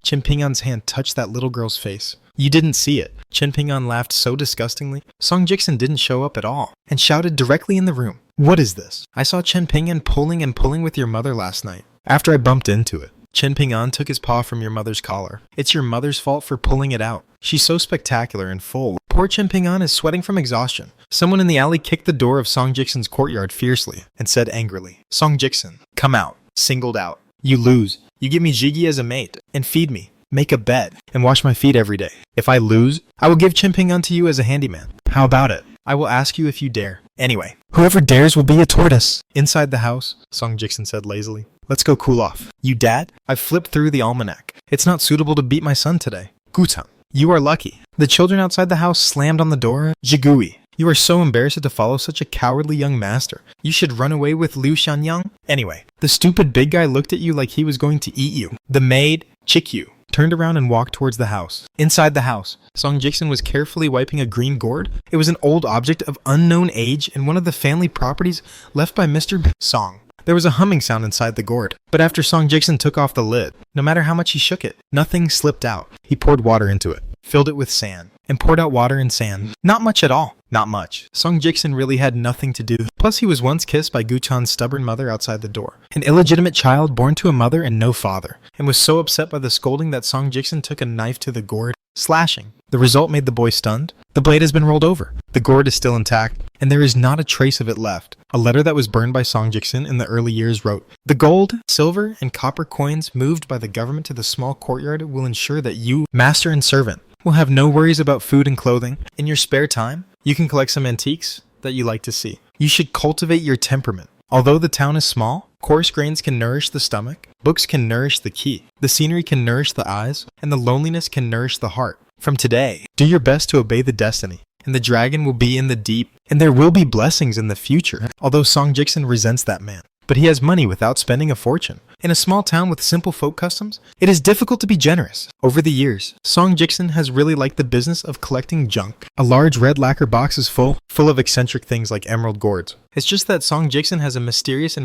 Chen Ping'an's hand touched that little girl's face. You didn't see it. Chen Ping'an laughed so disgustingly. Song Jiksen didn't show up at all, and shouted directly in the room, "What is this? I saw Chen Ping'an pulling and pulling with your mother last night, after I bumped into it." Chen Ping'an took his paw from your mother's collar. "It's your mother's fault for pulling it out. She's so spectacular and full. Poor Chen Ping'an is sweating from exhaustion." Someone in the alley kicked the door of Song Jiksen's courtyard fiercely and said angrily, "Song Jiksen, come out. Singled out. You lose. You give me Jiggy as a mate and feed me, make a bed, and wash my feet every day. If I lose, I will give Chen Ping'an to you as a handyman. How about it? I will ask you if you dare. Anyway, whoever dares will be a tortoise." Inside the house, Song Jiksen said lazily, "Let's go cool off." "You dad? I've flipped through the almanac. It's not suitable to beat my son today." "Gutan, you are lucky." The children outside the house slammed on the door. "Jigui, you are so embarrassed to follow such a cowardly young master. You should run away with Liu Xianyang. Anyway, the stupid big guy looked at you like he was going to eat you." The maid, Chikyu, turned around and walked towards the house. Inside the house, Song Jiksen was carefully wiping a green gourd. It was an old object of unknown age and one of the family properties left by Mr. Song. There was a humming sound inside the gourd, but after Song Jiksen took off the lid, no matter how much he shook it, nothing slipped out. He poured water into it, filled it with sand, and poured out water and sand. Not much at all. Not much. Song Jiksen really had nothing to do. Plus, he was once kissed by Guchan's stubborn mother outside the door. An illegitimate child born to a mother and no father, and was so upset by the scolding that Song Jiksen took a knife to the gourd, slashing. The result made the boy stunned. The blade has been rolled over. The gourd is still intact, and there is not a trace of it left. A letter that was burned by Song Jiksen in the early years wrote, "The gold, silver, and copper coins moved by the government to the small courtyard will ensure that you, master and servant, will have no worries about food and clothing. In your spare time, you can collect some antiques that you like to see. You should cultivate your temperament. Although the town is small, coarse grains can nourish the stomach, books can nourish the key, the scenery can nourish the eyes, and the loneliness can nourish the heart. From today, do your best to obey the destiny, and the dragon will be in the deep, and there will be blessings in the future." Although Song Jiksen resents that man, but he has money without spending a fortune. In a small town with simple folk customs, it is difficult to be generous. Over the years, Song Jiksen has really liked the business of collecting junk. A large red lacquer box is full of eccentric things like emerald gourds. It's just that Song Jiksen has a mysterious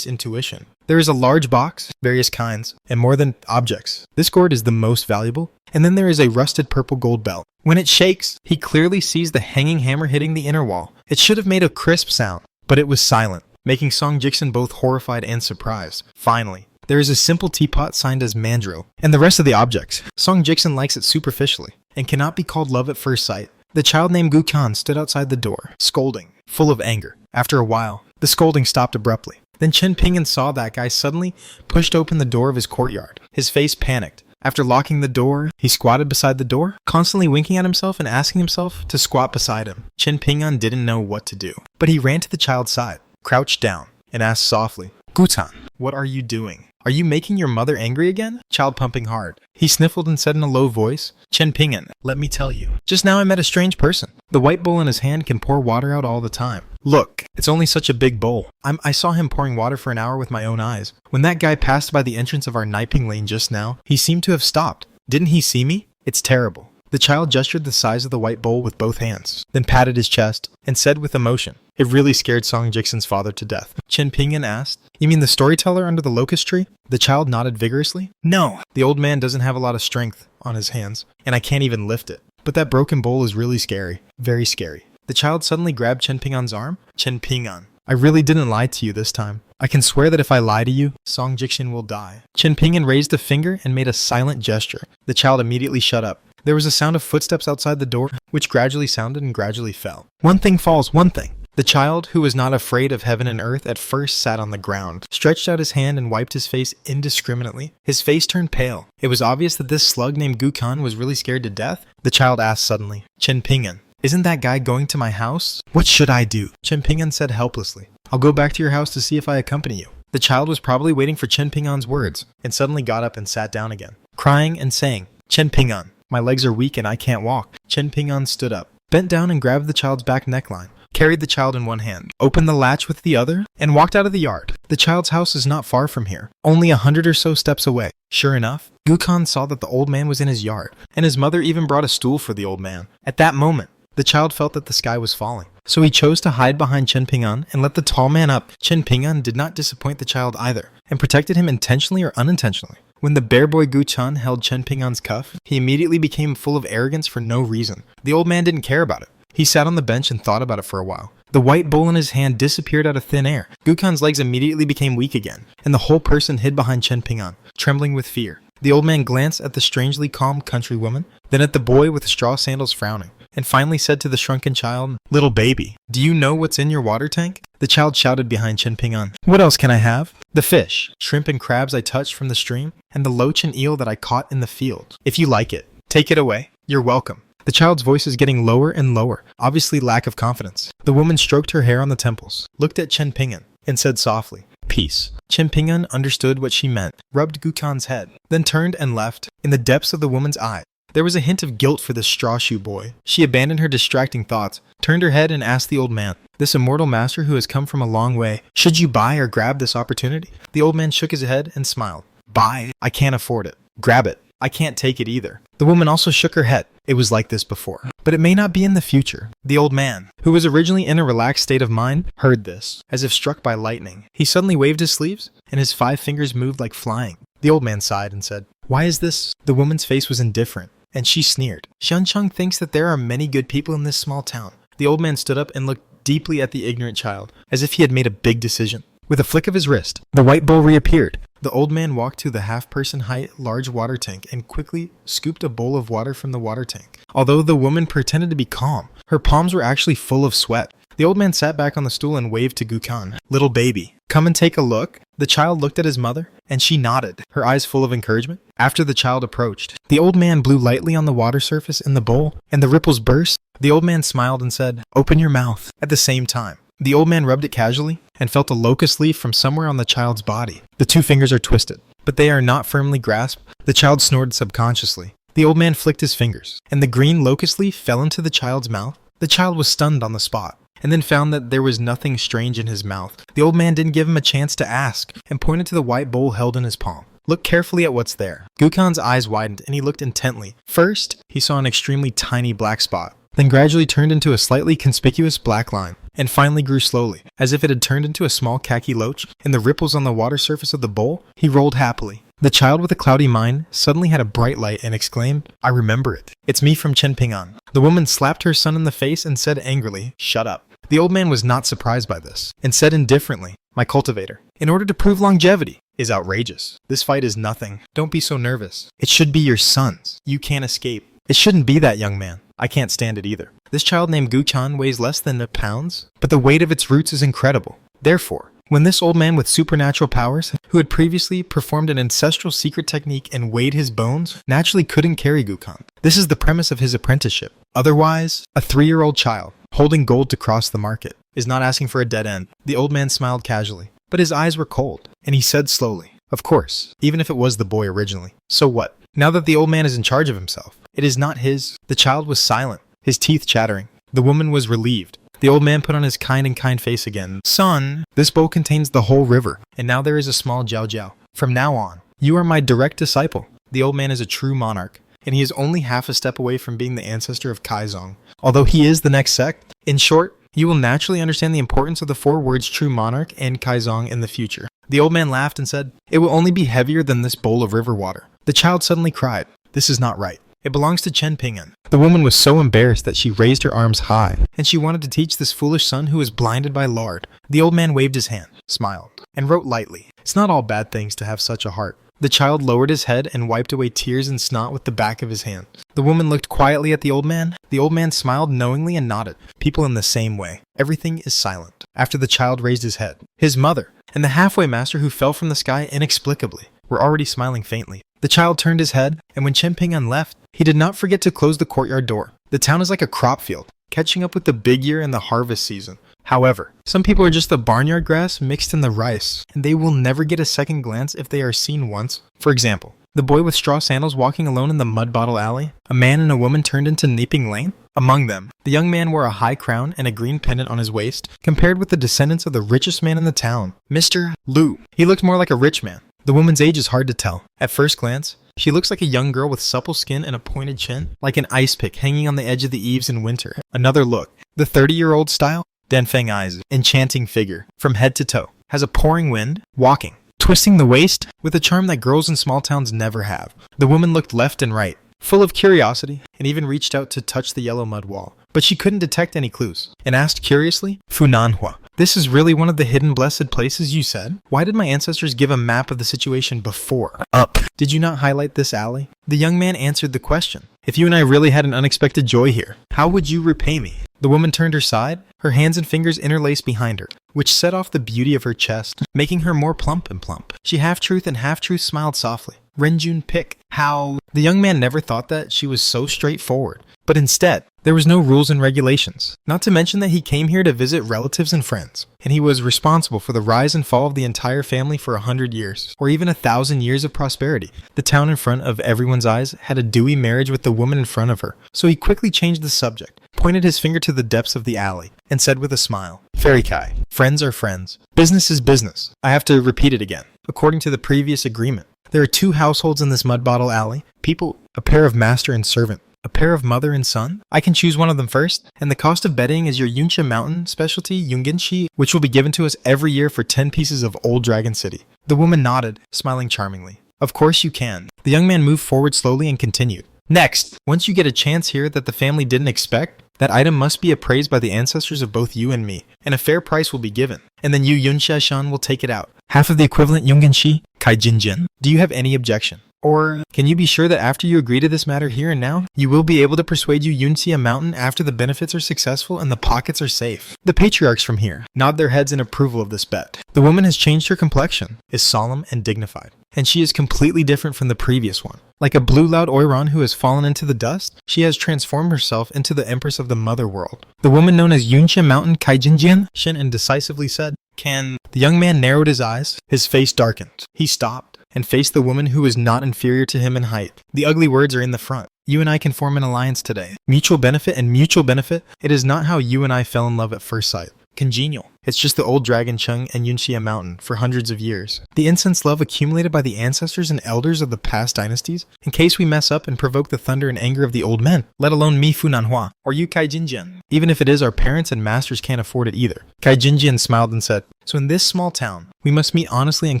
intuition. There is a large box, various kinds, and more than objects. This gourd is the most valuable, and then there is a rusted purple gold belt. When it shakes, he clearly sees the hanging hammer hitting the inner wall. It should have made a crisp sound, but it was silent, making Song Jiksen both horrified and surprised. Finally, there is a simple teapot signed as Mandro, and the rest of the objects. Song Jiksen likes it superficially, and cannot be called love at first sight. The child named Gukan stood outside the door, scolding, full of anger. After a while, the scolding stopped abruptly. Then Chen Ping'an saw that guy suddenly pushed open the door of his courtyard. His face panicked. After locking the door, he squatted beside the door, constantly winking at himself and asking himself to squat beside him. Chen Ping'an didn't know what to do, but he ran to the child's side, crouched down, and asked softly, "Gutan, what are you doing? Are you making your mother angry again?" Child pumping hard. He sniffled and said in a low voice, "Chen Ping'an, let me tell you. Just now I met a strange person. The white bowl in his hand can pour water out all the time. Look, it's only such a big bowl. I saw him pouring water for an hour with my own eyes. When that guy passed by the entrance of our Niping lane just now, he seemed to have stopped. Didn't he see me? It's terrible." The child gestured the size of the white bowl with both hands, then patted his chest, and said with emotion. It really scared Song Jiksen's father to death. Chen Ping'an asked, "You mean the storyteller under the locust tree?" The child nodded vigorously. "No, the old man doesn't have a lot of strength on his hands, and I can't even lift it. But that broken bowl is really scary. Very scary." The child suddenly grabbed Chen Ping'an's arm. "Chen Ping'an, I really didn't lie to you this time. I can swear that if I lie to you, Song Jiksen will die." Chen Ping'an raised a finger and made a silent gesture. The child immediately shut up. There was a sound of footsteps outside the door, which gradually sounded and gradually fell. One thing falls, one thing. The child, who was not afraid of heaven and earth, at first sat on the ground, stretched out his hand and wiped his face indiscriminately. His face turned pale. It was obvious that this slug named Gukan was really scared to death. The child asked suddenly, "Chen Ping'an, isn't that guy going to my house? What should I do?" Chen Ping'an said helplessly, "I'll go back to your house to see if I accompany you." The child was probably waiting for Chen Ping'an's words, and suddenly got up and sat down again, crying and saying, "Chen Ping'an, my legs are weak and I can't walk." Chen Ping'an stood up, bent down and grabbed the child's back neckline, carried the child in one hand, opened the latch with the other, and walked out of the yard. The child's house is not far from here, only 100 or so steps away. Sure enough, Gukan saw that the old man was in his yard, and his mother even brought a stool for the old man. At that moment, the child felt that the sky was falling, so he chose to hide behind Chen Ping'an and let the tall man up. Chen Ping'an did not disappoint the child either, and protected him intentionally or unintentionally. When the bear boy Gu Chan held Chen Ping'an's cuff, he immediately became full of arrogance for no reason. The old man didn't care about it. He sat on the bench and thought about it for a while. The white bowl in his hand disappeared out of thin air. Gu Khan's legs immediately became weak again, and the whole person hid behind Chen Ping'an, trembling with fear. The old man glanced at the strangely calm countrywoman, then at the boy with straw sandals frowning, and finally said to the shrunken child, "Little baby, do you know what's in your water tank?" The child shouted behind Chen Ping'an, "What else can I have?" "The fish, shrimp and crabs I touched from the stream, and the loach and eel that I caught in the field. If you like it, take it away. You're welcome." The child's voice is getting lower and lower, obviously lack of confidence. The woman stroked her hair on the temples, looked at Chen Ping'an, and said softly, "Peace." Chen Ping'an understood what she meant, rubbed Gu Khan's head, then turned and left. In the depths of the woman's eye, there was a hint of guilt for this straw shoe boy. She abandoned her distracting thoughts, turned her head and asked the old man, this immortal master who has come from a long way, "Should you buy or grab this opportunity?" The old man shook his head and smiled. "Buy? I can't afford it. Grab it? I can't take it either." The woman also shook her head. It was like this before, but it may not be in the future. The old man, who was originally in a relaxed state of mind, heard this, as if struck by lightning. He suddenly waved his sleeves, and his 5 fingers moved like flying. The old man sighed and said, "Why is this?" The woman's face was indifferent, and she sneered. "Xiancheng thinks that there are many good people in this small town." The old man stood up and looked deeply at the ignorant child, as if he had made a big decision. With a flick of his wrist, the white bowl reappeared. The old man walked to the half-person height large water tank and quickly scooped a bowl of water from the water tank. Although the woman pretended to be calm, her palms were actually full of sweat. The old man sat back on the stool and waved to Gu Khan. "Little baby, come and take a look." The child looked at his mother, and she nodded, her eyes full of encouragement. After the child approached, the old man blew lightly on the water surface in the bowl, and the ripples burst. The old man smiled and said, "Open your mouth." At the same time, the old man rubbed it casually and felt a locust leaf from somewhere on the child's body. The 2 fingers are twisted, but they are not firmly grasped. The child snorted subconsciously. The old man flicked his fingers, and the green locust leaf fell into the child's mouth. The child was stunned on the spot, and then found that there was nothing strange in his mouth. The old man didn't give him a chance to ask, and pointed to the white bowl held in his palm. "Look carefully at what's there." Gu Khan's eyes widened, and he looked intently. First, he saw an extremely tiny black spot, then gradually turned into a slightly conspicuous black line, and finally grew slowly, as if it had turned into a small khaki loach. In the ripples on the water surface of the bowl, he rolled happily. The child with a cloudy mind suddenly had a bright light and exclaimed, "I remember it. It's me from Chen Ping'an." The woman slapped her son in the face and said angrily, "Shut up." The old man was not surprised by this, and said indifferently, "My cultivator, in order to prove longevity, is outrageous. This fight is nothing. Don't be so nervous. It should be your son's. You can't escape. It shouldn't be that, young man. I can't stand it either. This child named Gu Chan weighs less than £1, but the weight of its roots is incredible. Therefore, when this old man with supernatural powers, who had previously performed an ancestral secret technique and weighed his bones, naturally couldn't carry Gu Khan. This is the premise of his apprenticeship. Otherwise, a 3-year-old child, holding gold to cross the market, is not asking for a dead end." The old man smiled casually, but his eyes were cold, and he said slowly, "Of course, even if it was the boy originally. So what? Now that the old man is in charge of himself, it is not his." The child was silent, his teeth chattering. The woman was relieved. The old man put on his kind face again. "Son, this bowl contains the whole river, and now there is a small Jiao Jiao. From now on, you are my direct disciple." The old man is a true monarch, and he is only half a step away from being the ancestor of Kaizong, although he is the next sect. In short, you will naturally understand the importance of the 4 words true monarch and Kaizong in the future. The old man laughed and said, "It will only be heavier than this bowl of river water." The child suddenly cried, "This is not right. It belongs to Chen Ping'an." The woman was so embarrassed that she raised her arms high, and she wanted to teach this foolish son who was blinded by lard. The old man waved his hand, smiled, and wrote lightly, "It's not all bad things to have such a heart." The child lowered his head and wiped away tears and snot with the back of his hand. The woman looked quietly at the old man. The old man smiled knowingly and nodded. People in the same way. Everything is silent. After the child raised his head, his mother and the halfway master who fell from the sky inexplicably were already smiling faintly. The child turned his head, and when Chen Ping'an left, he did not forget to close the courtyard door. The town is like a crop field, catching up with the big year and the harvest season. However, some people are just the barnyard grass mixed in the rice, and they will never get a second glance if they are seen once. For example, the boy with straw sandals walking alone in the mud bottle alley, a man and a woman turned into Niping Lane. Among them, the young man wore a high crown and a green pendant on his waist, compared with the descendants of the richest man in the town, Mr. Lu. He looked more like a rich man. The woman's age is hard to tell. At first glance, she looks like a young girl with supple skin and a pointed chin, like an ice pick hanging on the edge of the eaves in winter. Another look, the 30-year-old style, Danfeng eyes, enchanting figure, from head to toe, has a pouring wind, walking, twisting the waist with a charm that girls in small towns never have. The woman looked left and right, full of curiosity, and even reached out to touch the yellow mud wall. But she couldn't detect any clues, and asked curiously, Funanhua, this is really one of the hidden blessed places you said? Why did my ancestors give a map of the situation before? Up. Did you not highlight this alley? The young man answered the question. If you and I really had an unexpected joy here, how would you repay me? The woman turned her side, her hands and fingers interlaced behind her, which set off the beauty of her chest, making her more plump and plump. She half-truth and half-truth smiled softly. Renjun Pick. How? The young man never thought that she was so straightforward. But instead, there was no rules and regulations. Not to mention that he came here to visit relatives and friends, and he was responsible for the rise and fall of the entire family for 100 years, or even 1,000 years of prosperity. The town in front of everyone's eyes had a dewy marriage with the woman in front of her, so he quickly changed the subject, pointed his finger to the depths of the alley, and said with a smile, Fairy Kai, friends are friends. Business is business. I have to repeat it again. According to the previous agreement, there are 2 households in this mud bottle alley, people, a pair of master and servant. A pair of mother and son? I can choose one of them first, and the cost of betting is your Yuncha Mountain specialty, Yungenshi, which will be given to us every year for 10 pieces of Old Dragon City. The woman nodded, smiling charmingly. Of course you can. The young man moved forward slowly and continued. Next, once you get a chance here that the family didn't expect, that item must be appraised by the ancestors of both you and me, and a fair price will be given. And then you Yunxia-shan will take it out. Half of the equivalent Yungenshi, Kaijinjin. Do you have any objection? Or can you be sure that after you agree to this matter here and now, you will be able to persuade you Yunxia Mountain after the benefits are successful and the pockets are safe? The patriarchs from here nod their heads in approval of this bet. The woman has changed her complexion, is solemn and dignified, and she is completely different from the previous one. Like a blue loud Oiron who has fallen into the dust, she has transformed herself into the empress of the mother world. The woman known as Yunxia Mountain Kaijinjian Shin indecisively said, Can... The young man narrowed his eyes, his face darkened. He stopped and faced the woman who was not inferior to him in height. The ugly words are in the front. You and I can form an alliance today. Mutual benefit and mutual benefit. It is not how you and I fell in love at first sight. Congenial. It's just the old Dragon Chung and Yunxia Mountain for hundreds of years. The incense love accumulated by the ancestors and elders of the past dynasties, in case we mess up and provoke the thunder and anger of the old men, let alone me Funanhua, or you Kaijinjian. Even if it is our parents and masters can't afford it either. Kaijinjian smiled and said, So in this small town, we must meet honestly and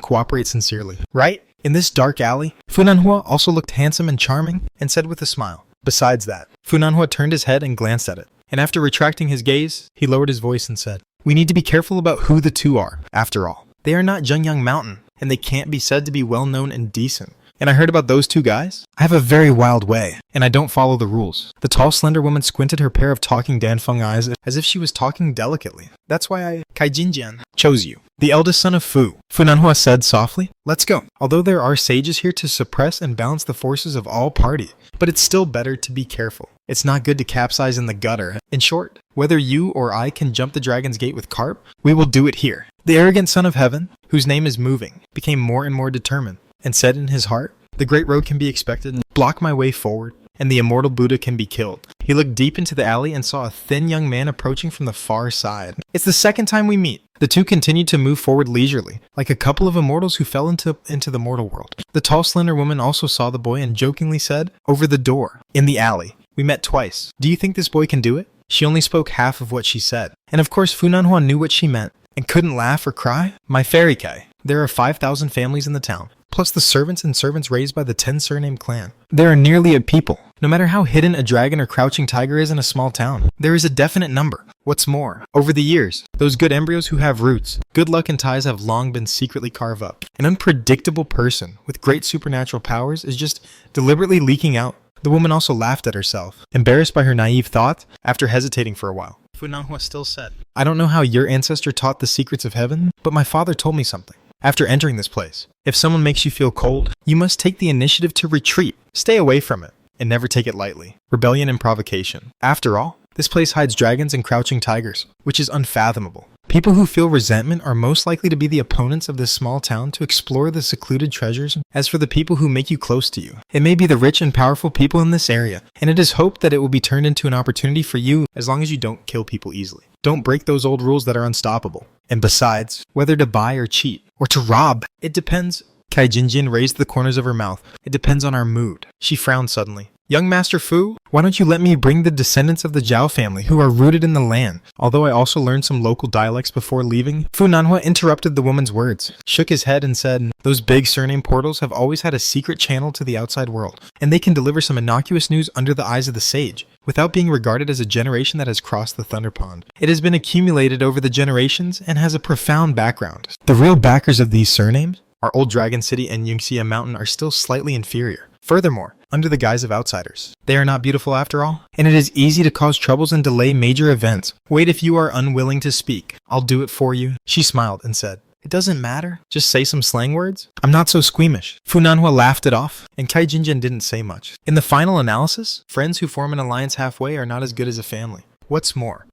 cooperate sincerely, right? In this dark alley, Funanhua also looked handsome and charming, and said with a smile, Besides that, Funanhua turned his head and glanced at it, and after retracting his gaze, he lowered his voice and said, We need to be careful about who the 2 are, after all. They are not Zhengyang Mountain, and they can't be said to be well-known and decent. And I heard about those 2 guys? I have a very wild way, and I don't follow the rules. The tall, slender woman squinted her pair of talking Danfeng eyes as if she was talking delicately. That's why I, Kaijinjian, chose you. The eldest son of Fu, Funanhua said softly. Let's go. Although there are sages here to suppress and balance the forces of all parties, but it's still better to be careful. It's not good to capsize in the gutter. In short, whether you or I can jump the Dragon's Gate with Carp, we will do it here. The arrogant son of heaven, whose name is Moving, became more and more determined, and said in his heart, The great road can be expected, block my way forward, and the immortal Buddha can be killed. He looked deep into the alley and saw a thin young man approaching from the far side. It's the second time we meet. The 2 continued to move forward leisurely, like a couple of immortals who fell into the mortal world. The tall, slender woman also saw the boy and jokingly said, Over the door, in the alley. We met twice. Do you think this boy can do it? She only spoke half of what she said. And of course Funanhua knew what she meant, and couldn't laugh or cry. My Fairy Kai. There are 5,000 families in the town, plus the servants and servants raised by the 10 surname clan. There are nearly a people. No matter how hidden a dragon or crouching tiger is in a small town, there is a definite number. What's more, over the years, those good embryos who have roots, good luck and ties have long been secretly carved up. An unpredictable person with great supernatural powers is just deliberately leaking out. The woman also laughed at herself, embarrassed by her naive thought, after hesitating for a while. Funanhua still said, I don't know how your ancestor taught the secrets of heaven, but my father told me something. After entering this place, if someone makes you feel cold, you must take the initiative to retreat. Stay away from it, and never take it lightly. Rebellion and provocation. After all, this place hides dragons and crouching tigers, which is unfathomable. People who feel resentment are most likely to be the opponents of this small town to explore the secluded treasures. As for the people who make you close to you, it may be the rich and powerful people in this area, and it is hoped that it will be turned into an opportunity for you as long as you don't kill people easily. Don't break those old rules that are unstoppable. And besides, whether to buy or cheat, or to rob, it depends. Kai Jinjin raised the corners of her mouth. It depends on our mood. She frowned suddenly. Young Master Fu, why don't you let me bring the descendants of the Zhao family who are rooted in the land? Although I also learned some local dialects before leaving, Fu Nanhua interrupted the woman's words, shook his head and said, those big surname portals have always had a secret channel to the outside world, and they can deliver some innocuous news under the eyes of the sage, without being regarded as a generation that has crossed the Thunder Pond. It has been accumulated over the generations and has a profound background. The real backers of these surnames, our Old Dragon City and Yingxia Mountain, are still slightly inferior. Furthermore, under the guise of outsiders, they are not beautiful after all, and it is easy to cause troubles and delay major events. Wait, if you are unwilling to speak, I'll do it for you. She smiled and said, it doesn't matter. Just say some slang words. I'm not so squeamish. Fu Nanhua laughed it off, and Kai Jinjian didn't say much. In the final analysis, friends who form an alliance halfway are not as good as a family. What's more,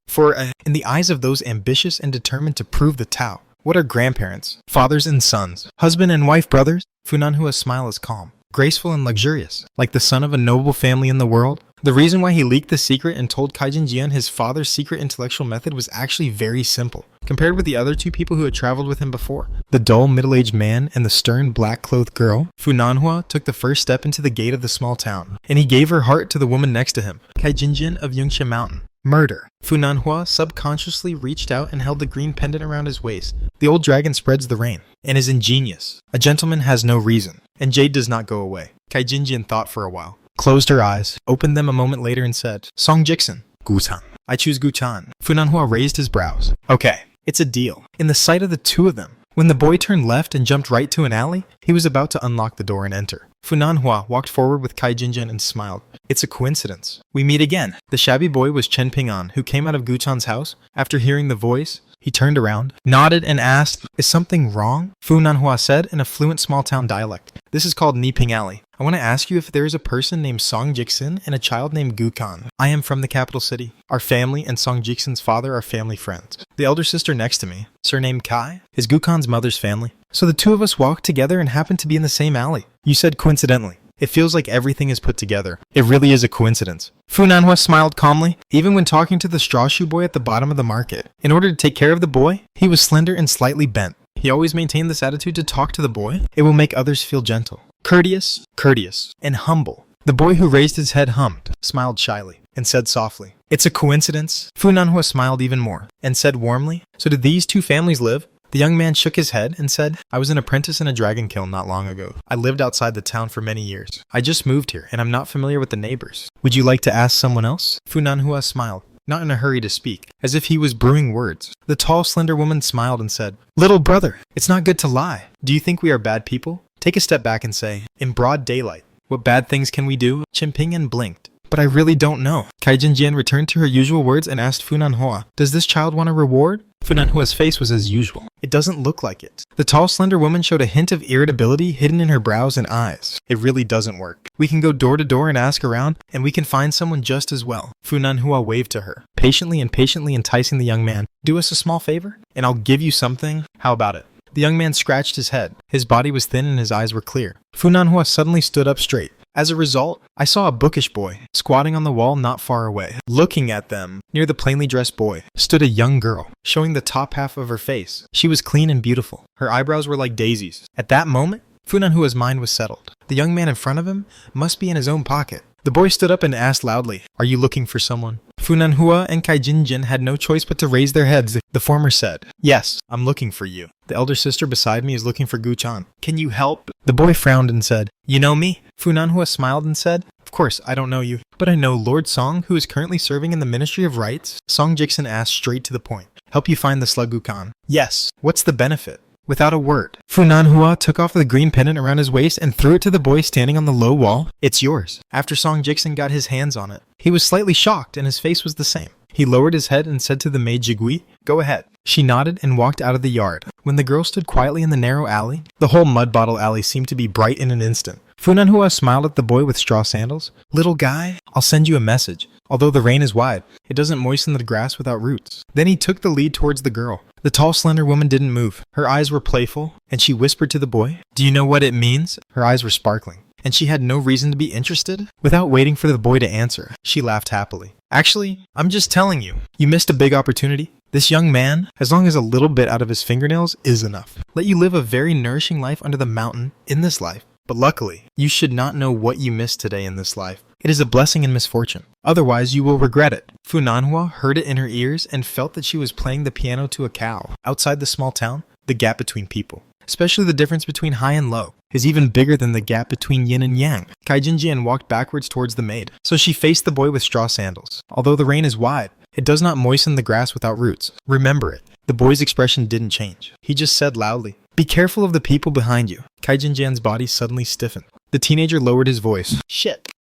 in the eyes of those ambitious and determined to prove the Tao, what are grandparents, fathers and sons, husband and wife brothers? Fu Nanhua's smile is calm, graceful and luxurious, like the son of a noble family in the world. The reason why he leaked the secret and told Kai Jinjian his father's secret intellectual method was actually very simple, compared with the other two people who had traveled with him before. The dull middle-aged man and the stern black-clothed girl. Fu Nanhua took the first step into the gate of the small town, and he gave her heart to the woman next to him, Kai Jinjian of Yingxia Mountain. Murder. Fu Nanhua subconsciously reached out and held the green pendant around his waist. The old dragon spreads the rain, and is ingenious. A gentleman has no reason, and jade does not go away. Kai Jinjian thought for a while, closed her eyes, opened them a moment later and said, Song Jixin, Guchan. I choose Guchan. Fu Nanhua raised his brows. Okay, it's a deal. In the sight of the two of them, when the boy turned left and jumped right to an alley, he was about to unlock the door and enter. Fu Nanhua walked forward with Kai Jinjian and smiled. It's a coincidence. We meet again. The shabby boy was Chen Ping'an, who came out of Guchan's house. After hearing the voice, he turned around, nodded and asked, is something wrong? Fu Nanhua said in a fluent small-town dialect. This is called Niping Alley. I want to ask you if there is a person named Song Jixin and a child named Gukan. I am from the capital city. Our family and Song Jixin's father are family friends. The elder sister next to me, surnamed Kai, is Gukan's mother's family. So the two of us walked together and happened to be in the same alley. You said coincidentally. It feels like everything is put together. It really is a coincidence. Fu Nanhua smiled calmly, even when talking to the straw shoe boy at the bottom of the market. In order to take care of the boy, he was slender and slightly bent. He always maintained this attitude to talk to the boy. It will make others feel gentle. Courteous, and humble. The boy who raised his head hummed, smiled shyly, and said softly, it's a coincidence. Fu Nanhua smiled even more, and said warmly, so did these two families live? The young man shook his head and said, I was an apprentice in a dragon kiln not long ago. I lived outside the town for many years. I just moved here, and I'm not familiar with the neighbors. Would you like to ask someone else? Fu Nanhua smiled, not in a hurry to speak, as if he was brewing words. The tall, slender woman smiled and said, little brother, it's not good to lie. Do you think we are bad people? Take a step back and say, in broad daylight, what bad things can we do? Chen Ping'an blinked. But I really don't know. Kai Jinjian returned to her usual words and asked Fu Nanhua, does this child want a reward? Fu Nanhua's face was as usual. It doesn't look like it. The tall, slender woman showed a hint of irritability hidden in her brows and eyes. It really doesn't work. We can go door to door and ask around, and we can find someone just as well. Fu Nanhua waved to her, patiently enticing the young man. Do us a small favor, and I'll give you something. How about it? The young man scratched his head. His body was thin and his eyes were clear. Fu Nanhua suddenly stood up straight. As a result, I saw a bookish boy, squatting on the wall not far away. Looking at them, near the plainly dressed boy, stood a young girl, showing the top half of her face. She was clean and beautiful. Her eyebrows were like daisies. At that moment, Fu Nanhua's mind was settled. The young man in front of him must be in his own pocket. The boy stood up and asked loudly, are you looking for someone? Fu Nanhua and Kai Jinjian had no choice but to raise their heads. The former said, yes, I'm looking for you. The elder sister beside me is looking for Guchan. Can you help? The boy frowned and said, you know me? Fu Nanhua smiled and said, of course, I don't know you, but I know Lord Song, who is currently serving in the Ministry of Rights. Song Jixin asked straight to the point, help you find the slug Gukan. Yes, what's the benefit? Without a word, Fu Nanhua took off the green pendant around his waist and threw it to the boy standing on the low wall. It's yours. After Song Jixin got his hands on it, he was slightly shocked and his face was the same. He lowered his head and said to the maid Jigui, go ahead. She nodded and walked out of the yard. When the girl stood quietly in the narrow alley, the whole mud bottle alley seemed to be bright in an instant. Fu Nanhua smiled at the boy with straw sandals. Little guy, I'll send you a message. Although the rain is wide, it doesn't moisten the grass without roots. Then he took the lead towards the girl. The tall, slender woman didn't move. Her eyes were playful, and she whispered to the boy, do you know what it means? Her eyes were sparkling, and she had no reason to be interested. Without waiting for the boy to answer, she laughed happily. Actually, I'm just telling you, you missed a big opportunity. This young man, as long as a little bit out of his fingernails is enough, let you live a very nourishing life under the mountain in this life. But luckily, you should not know what you missed today in this life. It is a blessing in misfortune. Otherwise, you will regret it. Fu Nanhua heard it in her ears and felt that she was playing the piano to a cow. Outside the small town, the gap between people, especially the difference between high and low, is even bigger than the gap between yin and yang. Kaijin Jian walked backwards towards the maid, so she faced the boy with straw sandals. Although the rain is wide, it does not moisten the grass without roots. Remember it. The boy's expression didn't change. He just said loudly, "Be careful of the people behind you." Kaijin Jian's body suddenly stiffened. The teenager lowered his voice. "Shit."